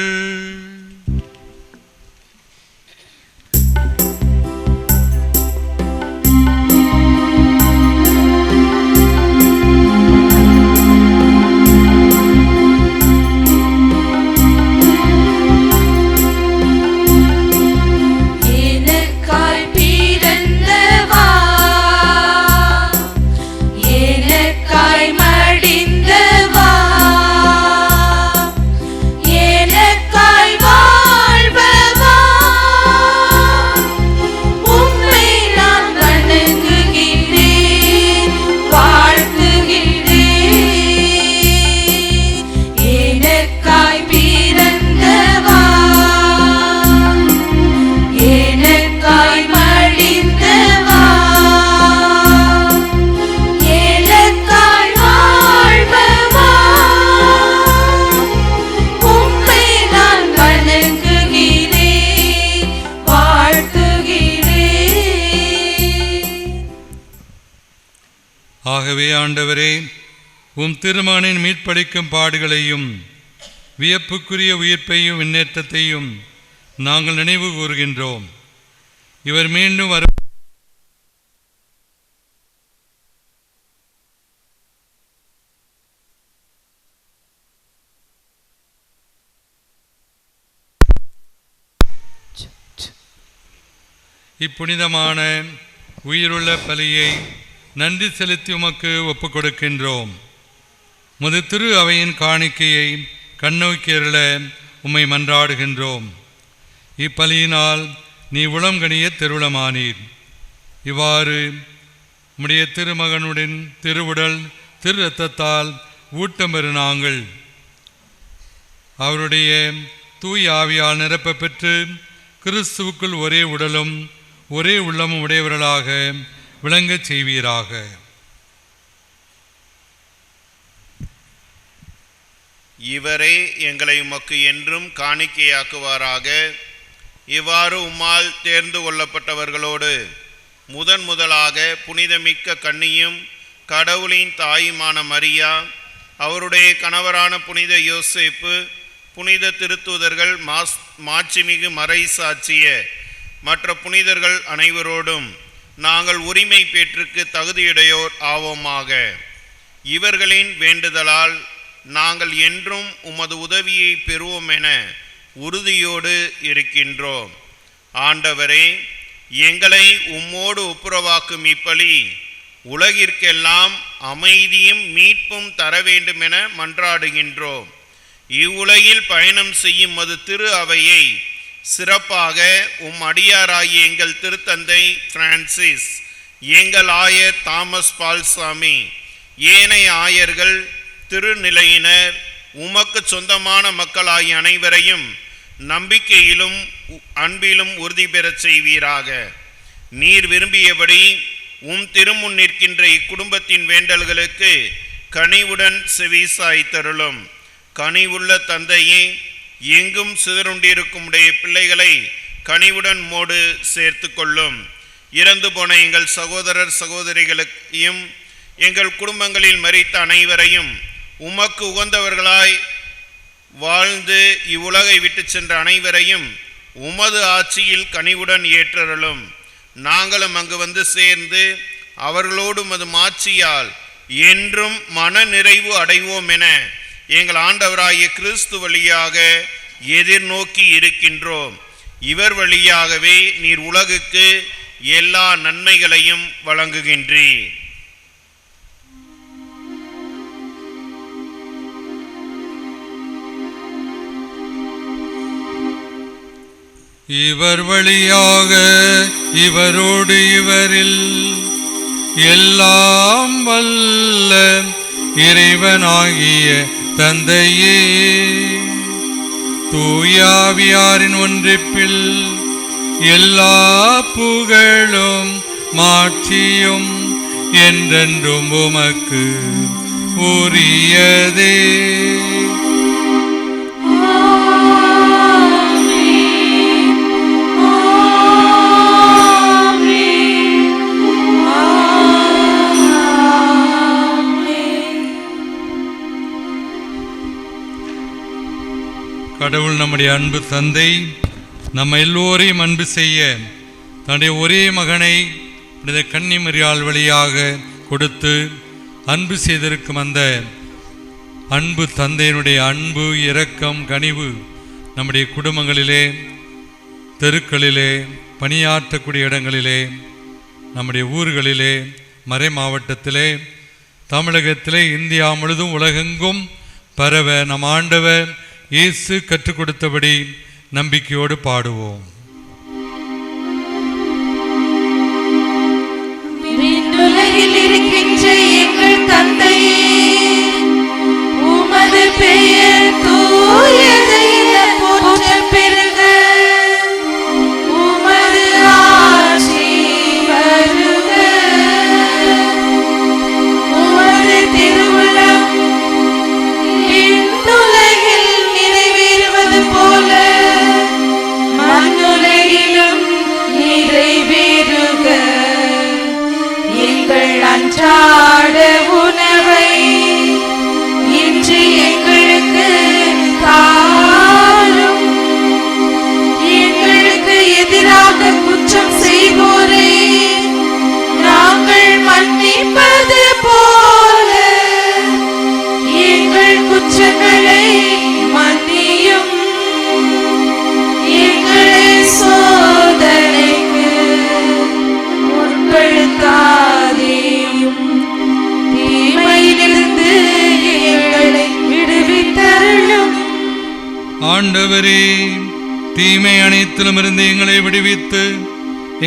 ஆகவே ஆண்டவரே, உம் திருமகனின் மீட்பளிக்கும் பாடுகளையும் வியப்புக்குரிய உயிர்ப்பையும் முன்னேற்றத்தையும் நாங்கள் நினைவு கூறுகின்றோம். இவர் மீண்டும் வரும் இப்புனிதமான உயிருள்ள பலியை நன்றி செலுத்தி உமக்கு ஒப்புக் கொடுக்கின்றோம். முது திரு அவையின் காணிக்கையை கண்ணோக்கியருள உம்மை மன்றாடுகின்றோம். இப்பலியினால் நீ உளங்கணிய திருவுளமானீர். இவ்வாறு உம்முடைய திருமகனுடன் திருவுடல் திரு இரத்தத்தால் ஊட்டம் பெறு நாங்கள் அவருடைய தூய் ஆவியால் நிரப்ப பெற்று கிறிஸ்துவுக்குள் ஒரே உடலும் ஒரே உள்ளமும் உடையவர்களாக விளங்கச் செய்வீராக. இவரே எங்களை உமக்கு என்றும் காணிக்கையாக்குவாராக. இவ்வாறு உம்மால் தேர்ந்து கொள்ளப்பட்டவர்களோடு முதலாக புனிதமிக்க கன்னியும் கடவுளின் தாயுமான மரியா, அவருடைய கணவரான புனித யோசேப்பு, புனித திருத்தூதர்கள், மாட்சிமிகு மறை சாட்சிய மற்ற புனிதர்கள் அனைவரோடும் நாங்கள் உரிமை பேற்றுக்கு தகுதியுடையோர் ஆவோமாக. இவர்களின் வேண்டுதலால் நாங்கள் என்றும் உமது உதவியை பெறுவோம் என உறுதியோடு இருக்கின்றோம். ஆண்டவரே, எங்களை உம்மோடு ஒப்புரவாக்கும் இப்பலி உலகிற்கெல்லாம் அமைதியும் மீட்பும் தர வேண்டுமென மன்றாடுகின்றோம். இவ்வுலகில் பயணம் செய்யும் மது திரு அவையை சிறப்பாக உம் அடியாராகிய எங்கள் திருத்தந்தை பிரான்சிஸ், எங்கள் ஆயர் தாமஸ் பால்சாமி, ஏனைய ஆயர்கள், திருநிலையினர், உமக்கு சொந்தமான மக்களாகிய அனைவரையும் நம்பிக்கையிலும் அன்பிலும் உறுதி பெறச் செய்வீராக. நீர் விரும்பியபடி உம் திருமுன் நிற்கின்ற இக்குடும்பத்தின் வேண்டல்களுக்கு கனிவுடன் செவிசாய்த்தருளும். கனிவுள்ள தந்தையே, எங்கும் சிதறுண்டிருக்கும் உடைய பிள்ளைகளை கனிவுடன் மோடு சேர்த்து கொள்ளும். இறந்து போன எங்கள் சகோதரர் சகோதரிகளையும் எங்கள் குடும்பங்களில் மரித்த அனைவரையும் உமக்கு உகந்தவர்களாய் வாழ்ந்து இவ்வுலகை விட்டு சென்ற அனைவரையும் உமது ஆட்சியில் கனிவுடன் ஏற்றருளும். நாங்களும் அங்கு வந்து சேர்ந்து அவர்களோடு உமது மாட்சியால் என்றும் மன நிறைவு அடைவோம் என எங்கள் ஆண்டவராகிய கிறிஸ்து வழியாக எதிர்நோக்கி இருக்கின்றோம். இவர் வழியாகவே நீர் உலகுக்கு எல்லா நன்மைகளையும் வழங்குகின்றீர். இவர் வழியாக இவரோடு இவரில் எல்லாம் வல்ல இறைவனாகிய தந்தையே, தூயாவியாரின் ஒன்றிப்பில் எல்லா புகழும் மாட்சியும் என்றென்றும் உமக்கு உரியதே. கடவுள் நம்முடைய அன்பு தந்தை நம்ம எல்லோரையும் அன்பு செய்ய தன்னுடைய ஒரே மகனை கன்னிமரியாள் வழியாக கொடுத்து அன்பு செய்திருக்கும் அந்த அன்பு தந்தையினுடைய அன்பு, இரக்கம், கனிவு நம்முடைய குடும்பங்களிலே, தெருக்களிலே, பணியாற்றக்கூடிய இடங்களிலே, நம்முடைய ஊர்களிலே, மறை மாவட்டத்திலே, தமிழகத்திலே, இந்தியா முழுதும் உலகெங்கும் பரவ நம் ஆண்டவர் இயேசு கற்றுக் கொடுத்தபடி நம்பிக்கையோடு பாடுவோம். விண்ணுலகில் இருக்கின்ற எங்கள் தந்தையே, உமது பெயர் தூயது என போற்றப் பெறுக. உமது ஆட்சி வருக. உமது திருவுளம் விண்ணுலகில் நிறைவேறுவது போல மண்ணுலகிலும் நிறைவேறுக. எங்கள் அன்றாட உணவை இன்று எங்களுக்கு தாரும். எங்களுக்கு எதிராக குற்றம் செய்வோரை நாங்கள் மன்னிப்பது போல எங்கள் குற்றங்களை மன்னியும். எங்களை சோதனைக்கு உட்படுத்தாதேயும், தீமையிலிருந்து எங்களை விடுவித்தருளும். ஆண்டவரே, தீமை அனைத்திலும் இருந்து எங்களை விடுவித்து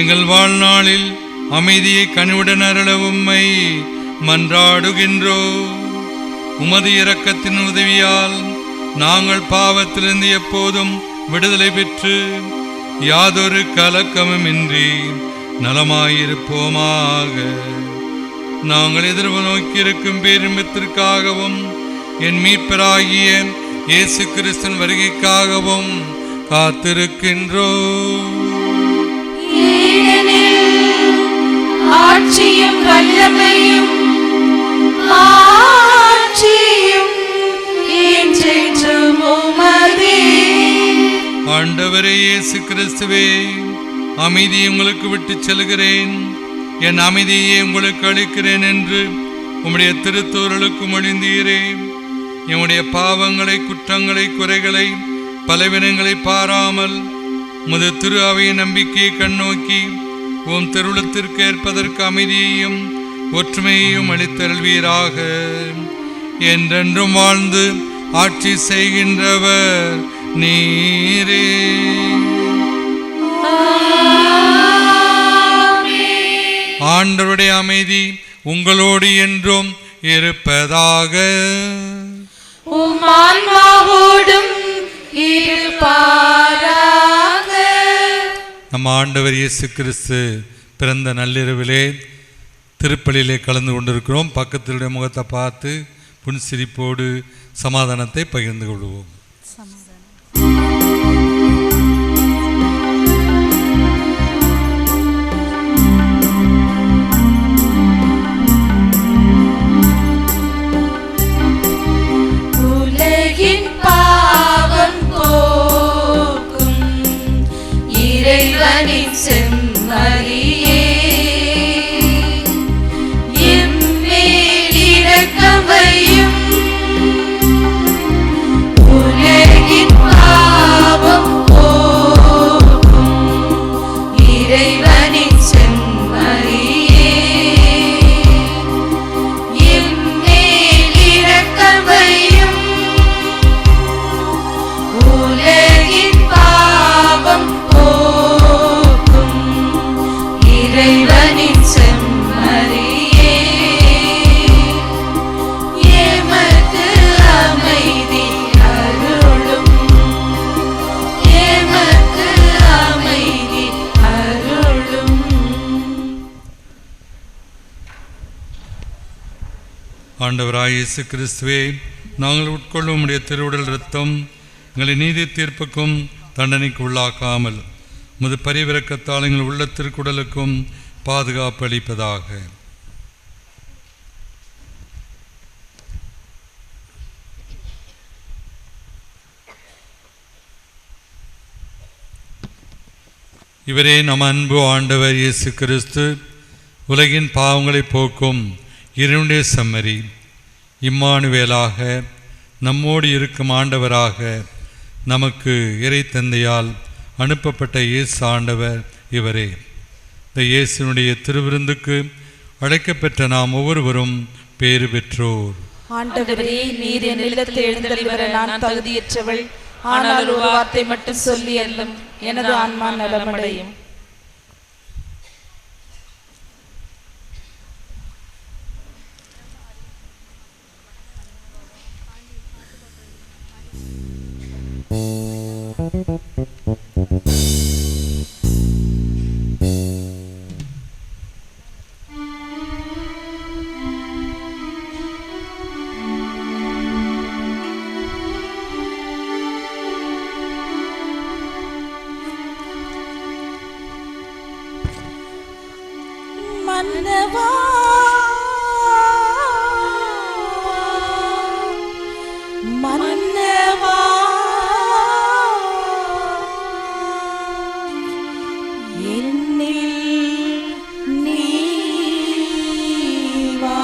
எங்கள் வாழ்நாளில் அமைதியை கனிவுடன் அருள உம்மை மன்றாடுகின்றோம். உமது இரக்கத்தின் உதவியால் நாங்கள் பாவத்திலிருந்து எப்போதும் விடுதலை பெற்று யாதொரு கலக்கமுமின்றி நலமாயிருப்போமாக. நாங்கள் எதிர்நோக்கியிருக்கும் பேரின்பத்திற்காகவும் என் மீட்பராகிய இயேசு கிறிஸ்துவின் வருகைக்காகவும் காத்திருக்கின்றோம். ஆட்சியும் வல்லமையும் ஆட்சியும் என்றென்றும் உமதே. ஆண்டவரே இயேசு கிறிஸ்துவே, அமைதியை உங்களுக்கு விட்டு செல்கிறேன், என் அமைதியை உங்களுக்கு அளிக்கிறேன் என்று உம்முடைய திருத்தூதர்களுக்கு மொழிந்தீரே. எம்முடைய பாவங்களை, குற்றங்களை, குறைகளை, பலவீனங்களை பாராமல் உமது திரு அவையின் நம்பிக்கையை கண்ணோக்கி உம் திருவுளத்திற்கு ஏற்பதற்கு அமைதியையும் ஒற்றுமையையும் அளித்தருள்வீராக. என்றென்றும் வாழ்ந்து ஆட்சி செய்கின்றவர் நீரே. ஆண்டவருடைய அமைதி உங்களோடு என்றும் இருப்பதாக. உம் ஆன்மாவோடும் இருப்பாராக. நம் ஆண்டவர் இயேசு கிறிஸ்து பிறந்த நள்ளிரவிலே திருப்பலியிலே கலந்து கொண்டிருக்கிறோம். பக்கத்திலுடைய முகத்தை பார்த்து புன்சிரிப்போடு சமாதானத்தை பகிர்ந்து கொள்வோம். உலகின் பாவம் போக்கும் இறைவனின் செம்மறியே, எம்மேல் இரக்கம் வையும். உலகின் பாவம் போக்கும் இறைவனின் செம்மறியே, எம்மேல் இரக்கம் வையும். உலகின் பாவம் போக்கும் இறைவனின் செம்மறியே, எமக்கு அமைதி அருளும். எமக்கு அமைதி அருளும். ஆண்டவராய் இயேசு கிறிஸ்துவே, நாங்கள் உட்கொள்ளும் உம்முடைய திருவுடல் இரத்தம் எங்களை நீதி தீர்ப்புக்கும் தண்டனைக்கு உள்ளாக்காமல் உமது பரிவிரக்கத்தால் எங்கள் உள்ளத்திற்குடலுக்கும் பாதுகாப்பு அளிப்பதாக. இவரே நம் அன்பு ஆண்டவர் இயேசு கிறிஸ்து, உலகின் பாவங்களை போக்கும் இறைவனுடைய செம்மறி, இம்மானுவேலாக நம்மோடு இருக்கும் ஆண்டவராக நமக்கு இறை தந்தையால் அனுப்பப்பட்ட இயேசு ஆண்டவர் இவரே. இந்த இயேசுனுடைய திருவிருந்துக்கு அழைக்கப்பெற்ற நாம் ஒவ்வொருவரும் பேறு பெற்றோர். ஆண்டவரே, நீர் என் இல்லத்தில் எழுந்தருளி வர நான் தகுதியற்றவள். ஆனால் ஒரு வார்த்தை மட்டும் சொல்லி அல்லும் எனது ஆன்மா நலமடையும். மன்னவா, மன்னவா, என்னில் நீ வா.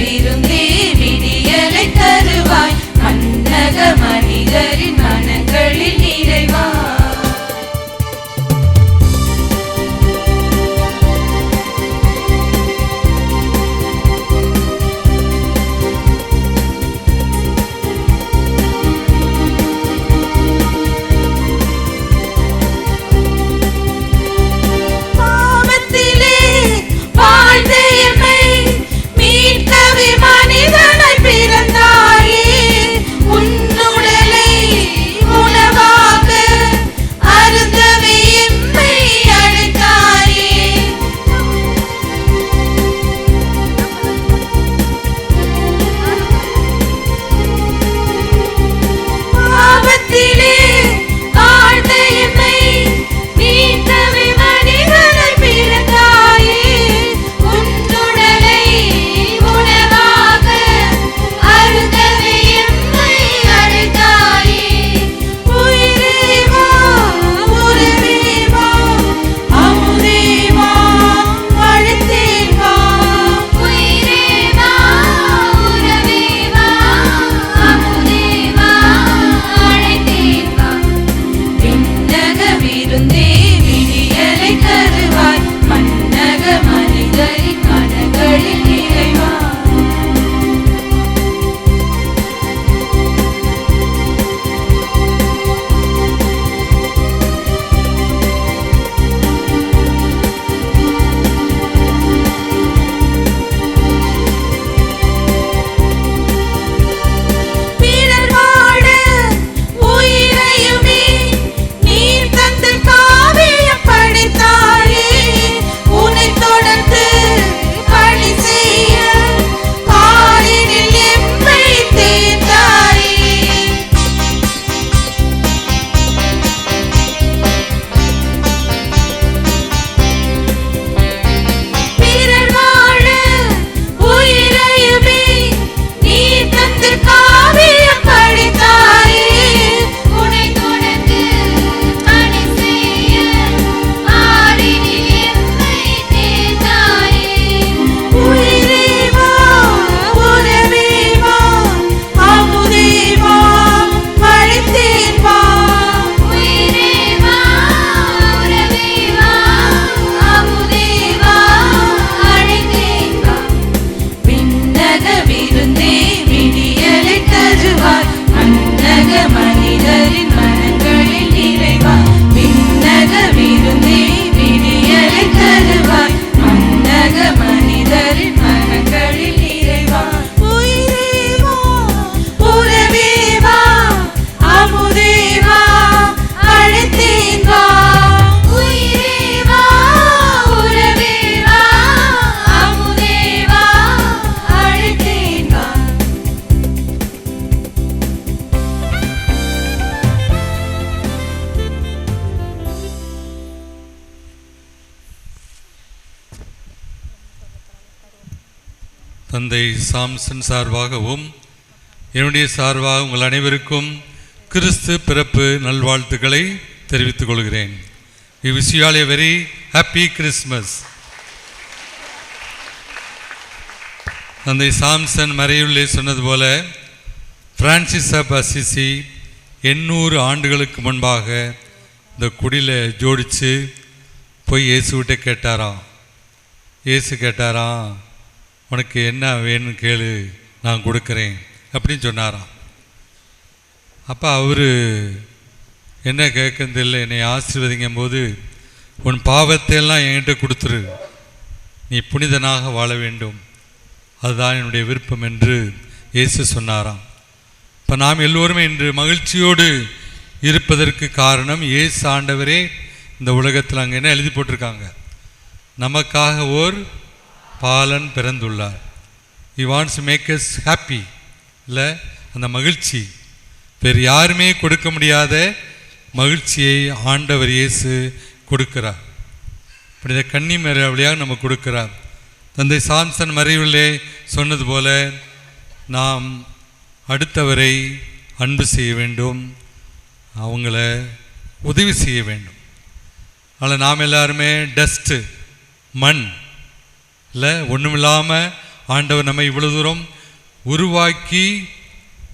விருந்தே விடியலை தருவாய் மன்னக மனிதரின் மனங்களில் நிறைவாய். தந்தை சாம்சன் சார்பாகவும் என்னுடைய சார்பாக உங்கள் அனைவருக்கும் கிறிஸ்து பிறப்பு நல்வாழ்த்துக்களை தெரிவித்துக் கொள்கிறேன். We wish you all a very happy Christmas. தந்தை சாம்சன் மறையுள்ளே சொன்னது போல பிரான்சிஸ் ஆஃப் அசிசி 800 ஆண்டுகளுக்கு முன்பாக இந்த குடியில் ஜோடித்து போய் இயேசுகிட்ட கேட்டாராம். இயேசு கேட்டாராம், உனக்கு என்ன வேணும்னு கேளு, நான் கொடுக்குறேன் அப்படின்னு சொன்னாராம். அப்போ அவர் என்ன கேட்கறது இல்லை, என்னை ஆசீர்வதிங்கும் போது உன் பாவத்தையெல்லாம் என்கிட்ட கொடுத்துரு, நீ புனிதனாக வாழ வேண்டும், அதுதான் என்னுடைய விருப்பம் என்று இயேசு சொன்னாராம். இப்போ நாம் எல்லோருமே இன்று மகிழ்ச்சியோடு இருப்பதற்கு காரணம் இயேசு ஆண்டவரே இந்த உலகத்தில் அங்கே என்ன எழுதி போட்டிருக்காங்க, நமக்காக ஓர் Balan பிறந்துள்ளார். He wants to make us happy. இல்லை, அந்த மகிழ்ச்சி வேறு யாருமே கொடுக்க முடியாத மகிழ்ச்சியை ஆண்டவர் இயேசு கொடுக்கிறார். இப்படி இந்த கன்னி மறைவழியாக நம்ம கொடுக்கிறார். தந்தை சாம்சன் மறைவிலே சொன்னது போல நாம் அடுத்தவரை அன்பு செய்ய வேண்டும், அவங்கள உதவி செய்ய வேண்டும். ஆனால் நாம் எல்லாருமே டஸ்ட்டு, மண் இல்லை, ஒன்றுமில்லாமல் ஆண்டவர் நம்மை இவ்வளவு தூரம் உருவாக்கி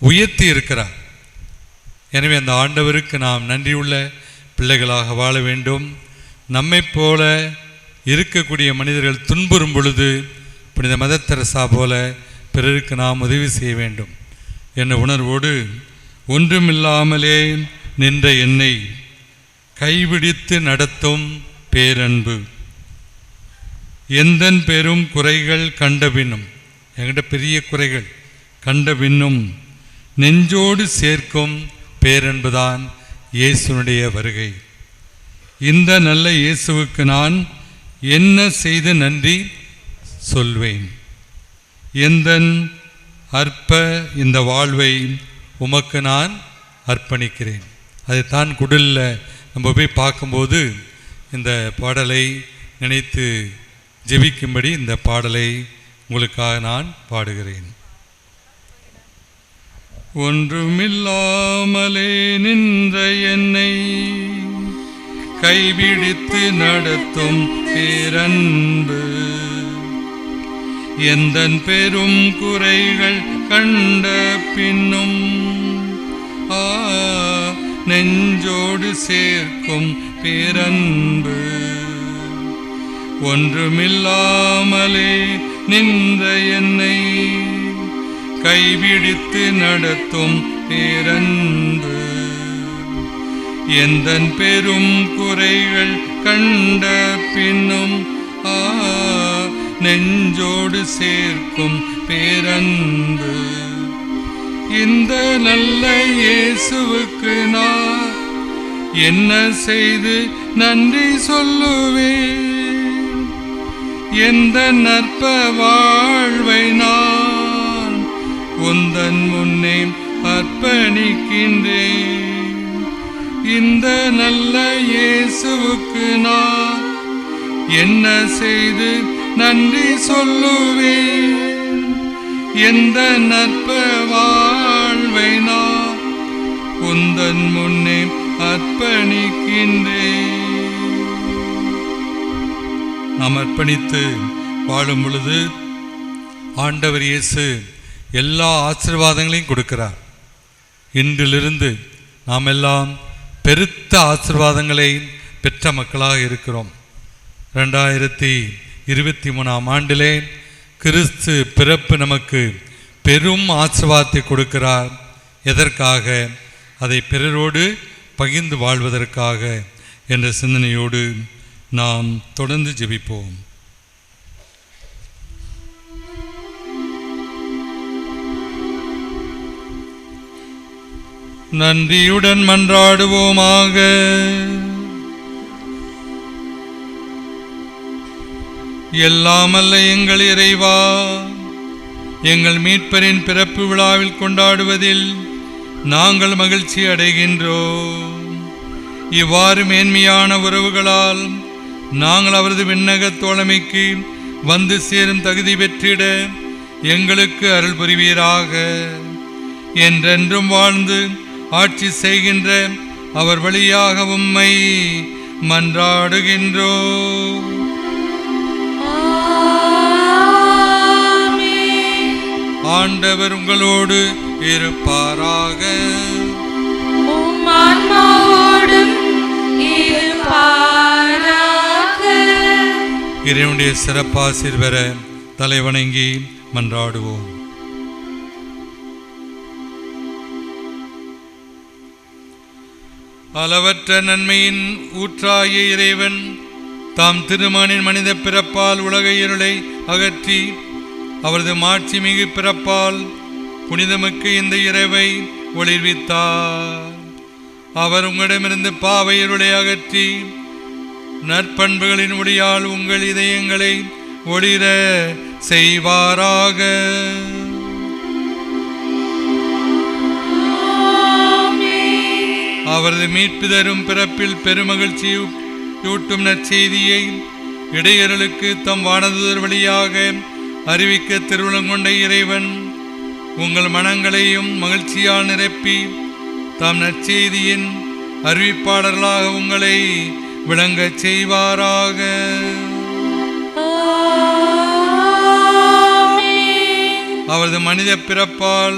உயர்த்தி இருக்கிறார். எனவே அந்த ஆண்டவருக்கு நாம் நன்றியுள்ள பிள்ளைகளாக வாழ வேண்டும். நம்மை போல இருக்கக்கூடிய மனிதர்கள் துன்புறும் பொழுது புனித மதர் தெரசா போல பிறருக்கு நாம் உதவி செய்ய வேண்டும் என்ற உணர்வோடு ஒன்றுமில்லாமலே நின்ற என்னை கைபிடித்து நடத்தும் பேரன்பு, எந்தன் பெரும் குறைகள் கண்ட பின்னும், என்கிட்ட பெரிய குறைகள் கண்ட பின்னும் நெஞ்சோடு சேர்க்கும் பேரன்புதான் இயேசுனுடைய வருகை. இந்த நல்ல இயேசுவுக்கு நான் என்ன செய்து நன்றி சொல்வேன்? எந்தன் அற்ப இந்த வாழ்வை உமக்கு நான் அர்ப்பணிக்கிறேன். அதைத்தான் குடிலில் நம்ம போய் பார்க்கும்போது இந்த பாடலை நினைத்து ஜெபிக்கும்படி இந்த பாடலை உங்களுக்காக நான் பாடுகிறேன். ஒன்றுமில்லாமலே நின்ற என்னை கைபிடித்து நடத்தும் பேரன்பு, எந்தன் பெரும் குறைகள் கண்ட பின்னும் நெஞ்சோடு சேர்க்கும் பேரன்பு, ஒன்றுமில்லாமலே நின்ற என்னை கைபிடித்து நடத்தும் பேரன்பு, எந்தன் பெரும் குறைகள் கண்ட பின்னும் நெஞ்சோடு சேர்க்கும் பேரன்பு. இந்த நல்ல இயேசுவுக்கு நான் என்ன செய்து நன்றி சொல்லுவேன்? எந்த நற்ப வாழ்வை நான் உந்தன் முன்னே அர்ப்பணிக்கின்றேன். இந்த நல்ல இயேசுவுக்கு நான் என்ன செய்து நன்றி சொல்லுவேன்? எந்த நற்ப வாழ்வை நான் உந்தன் முன்னே அர்ப்பணிக்கின்றேன். நாம் அர்ப்பணித்து வாழும் பொழுது ஆண்டவர் இயேசு எல்லா ஆசீர்வாதங்களையும் கொடுக்கிறார். இன்றிலிருந்து நாம் எல்லாம் பெருத்த ஆசீர்வாதங்களை பெற்ற மக்களாக இருக்கிறோம். 2023ஆம் ஆண்டிலே கிறிஸ்து பிறப்பு நமக்கு பெரும் ஆசீர்வாதத்தை கொடுக்கிறார். எதற்காக? அதை பிறரோடு பகிர்ந்து வாழ்வதற்காக என்ற சிந்தனையோடு நாம் தொடர்ந்து ஜெபிப்போம். நன்றியுடன் மன்றாடுவோமாக. எல்லாமல்ல எங்கள் இறைவா, எங்கள் மீட்பரின் பிறப்பு விழாவில் கொண்டாடுவதில் நாங்கள் மகிழ்ச்சி அடைகின்றோம். இவ்வாறு மேன்மையான உறவுகளால் நாங்கள் அவரது விண்ணக தோழமைக்கு வந்து சேரும் தகுதி பெற்றிட எங்களுக்கு அருள் புரிவீராக. என்றென்றும் வாழ்ந்து ஆட்சி செய்கின்ற அவர் வழியாக உம்மை மன்றாடுகின்றோம். ஆண்டவர் உங்களோடு இருப்பாராக. இறைவனுடைய சிறப்பாசீர் பெற தலைவணங்கி மன்றாடுவோம். அளவற்ற நன்மையின் ஊற்றாய இறைவன் தாம் திருமகனின் மனித பிறப்பால் உலக இருளை அகற்றி அவரது மாட்சி மிகு பிறப்பால் புனிதமிக்க இந்த இரவை ஒளிர்வித்தார். அவர் உங்களிடமிருந்து பாவ இருளை அகற்றி நற்பண்புகளின் ஒளியால் உங்கள் இதயங்களை ஒளிர செய்வாராக. அவரது மீட்பு தரும் பிறப்பில் பெருமகிழ்ச்சியூட்டும் நற்செய்தியை இடையர்களுக்கு தம் வானதூதர் வழியாக அறிவிக்க திருவுளம் கொண்ட இறைவன் உங்கள் மனங்களையும் மகிழ்ச்சியால் நிரப்பி தாம் நற்செய்தியின் அறிவிப்பாளர்களாக உங்களை விளங்கச் செய்வாராக. அவரது மனித பிறப்பால்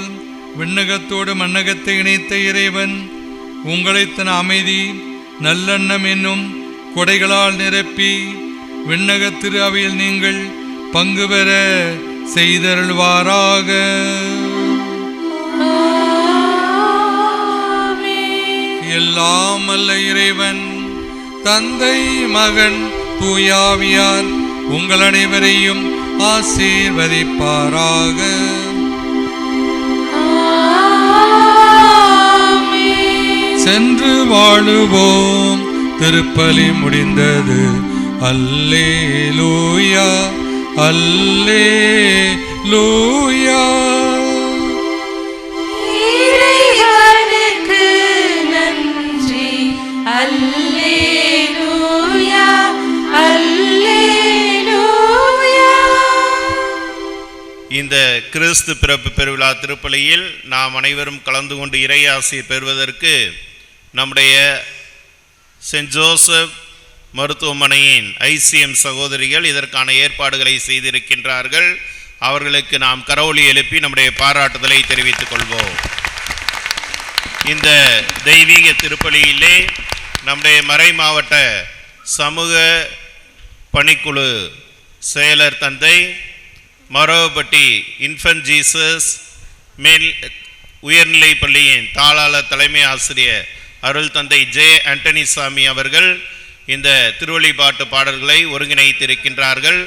விண்ணகத்தோடு மண்ணகத்தை இணைத்த இறைவன் உங்களை தன் அமைதி நல்லெண்ணம் என்னும் கொடைகளால் நிரப்பி விண்ணக திரு அவையில் நீங்கள் பங்கு பெற செய்தருள்வாராக. எல்லாம் அல்ல இறைவன் தந்தை மகன் தூயாவியார் உங்கள் அனைவரையும் ஆசீர்வதிப்பாராக. சென்று வாழுவோம். திருப்பலி முடிந்தது. அல்லேலூயா அல்லேலூயா. இறைவனுக்கு நன்றி. அல்லேலூயா அல்லேலூயா. இந்த கிறிஸ்து பிறப்பு பெருவிழா திருப்பலியில் நாம் அனைவரும் கலந்து கொண்டு இறையாசி பெறுவதற்கு நம்முடைய சென்ட் ஜோசப் மருத்துவமனையின் ICM சகோதரிகள் இதற்கான ஏற்பாடுகளை செய்திருக்கின்றார்கள். அவர்களுக்கு நாம் கரவொலி எழுப்பி நம்முடைய பாராட்டுதலை தெரிவித்துக் கொள்வோம். இந்த தெய்வீக திருப்பலியிலே நம்முடைய மறை மாவட்ட சமூக பணிக்குழு செயலர் தந்தை மரோபட்டி இன்ஃபன்ட் ஜீசஸ் மேல் உயர்நிலை பள்ளியின் தாளாளர் தலைமை ஆசிரியர் அருள் தந்தை ஜே ஆண்டனி சாமி அவர்கள் இந்த திருவழிபாட்டு பாடல்களை ஒருங்கிணைத்திருக்கின்றார்கள்.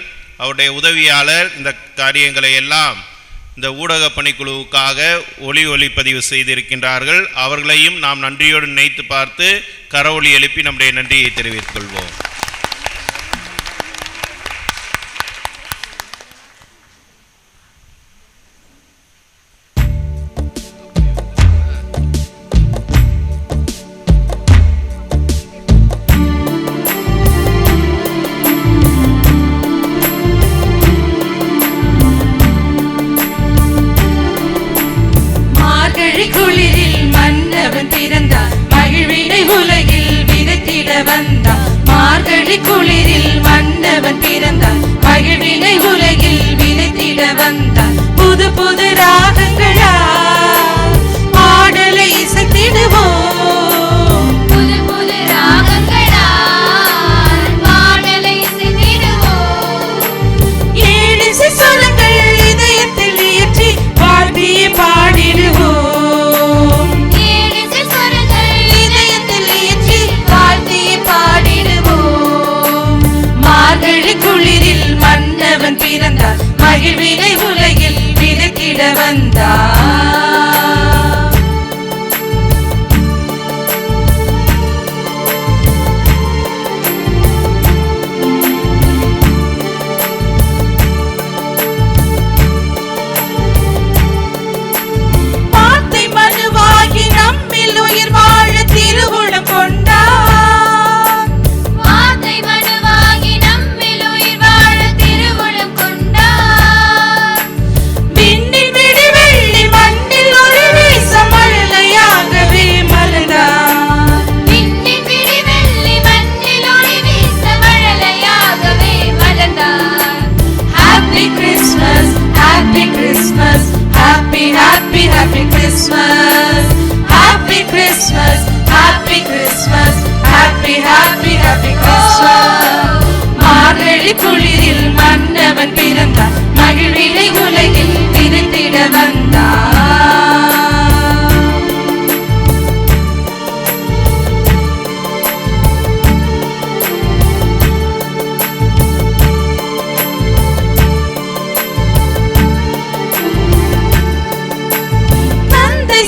அவருடைய உதவியாளர் இந்த காரியங்களை எல்லாம் இந்த ஊடக பணிக்குழுவுக்காக ஒளிப்பதிவு செய்திருக்கின்றார்கள். அவர்களையும் நாம் நன்றியோடு நினைத்து பார்த்து கரவொலி எழுப்பி நம்முடைய நன்றியை தெரிவித்துக் கொள்வோம். குளிரில் மன்னவன் பிறந்தார், மகிழ்வினை உலகில் விதைத்திட வந்தார். மார்கழி குளிரில் மன்னவன் பிறந்தார், மகிழ்வினை உலகில் விதைத்திட வந்தார். புது புது ராகங்களா பாடலை இசைத்திடுவோம். புது புது ராகங்களா பாடலை இசைத்திடுவோம். ஏழிசை சொரங்கள் இதயத்தில் ஏற்றி வாழ்வியை பாடிடுவோம். குளிரில் மன்னவன் பிறந்தார், மகிழ்வினை உலகில் விதைத்திட வந்தார். வார்த்தை மனுவாகி நம்மில் உயிர் வாழ திருவுளம் கொண்டார். Happy Christmas, Happy Christmas, Happy Christmas, Happy Christmas. மார்கழி குளிரில் மன்னவன் பிறந்தார், மகிழ்வினை உலகில் விதைத்திட வந்தார்.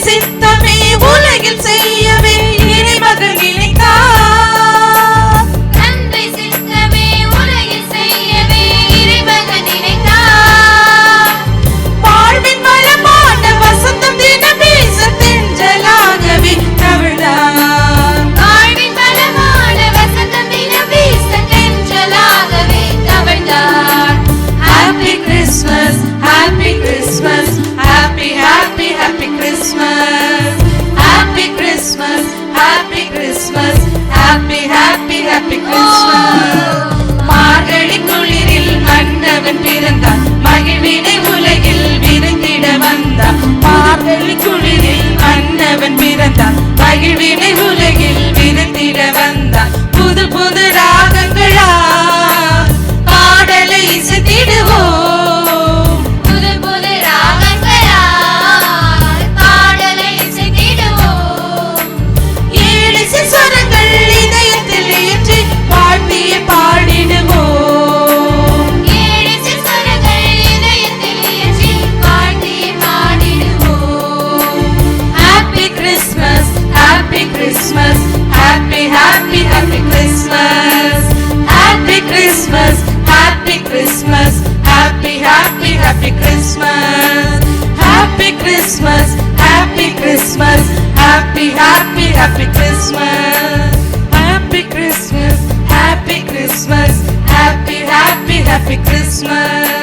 சித்தமே உலகில் செய்யவே இறைமகன் நினைத்தார். தந்தை சித்தமே உலகில் செய்யவே இறைமகன் நினைத்தார். வாழ்வின் வளமான வசந்தம் தினம் வீச தென்றலாகவே தவழ்ந்தார். வாழ்வின் வளமான வசந்தம் தினம் வீச தென்றலாகவே தவழ்ந்தார். Happy Christmas, Happy Christmas, Happy Christmas. Christmas, Happy Christmas, Happy, Happy, Happy Christmas. Happy Christmas, Happy Christmas, Happy, Happy, Happy Christmas.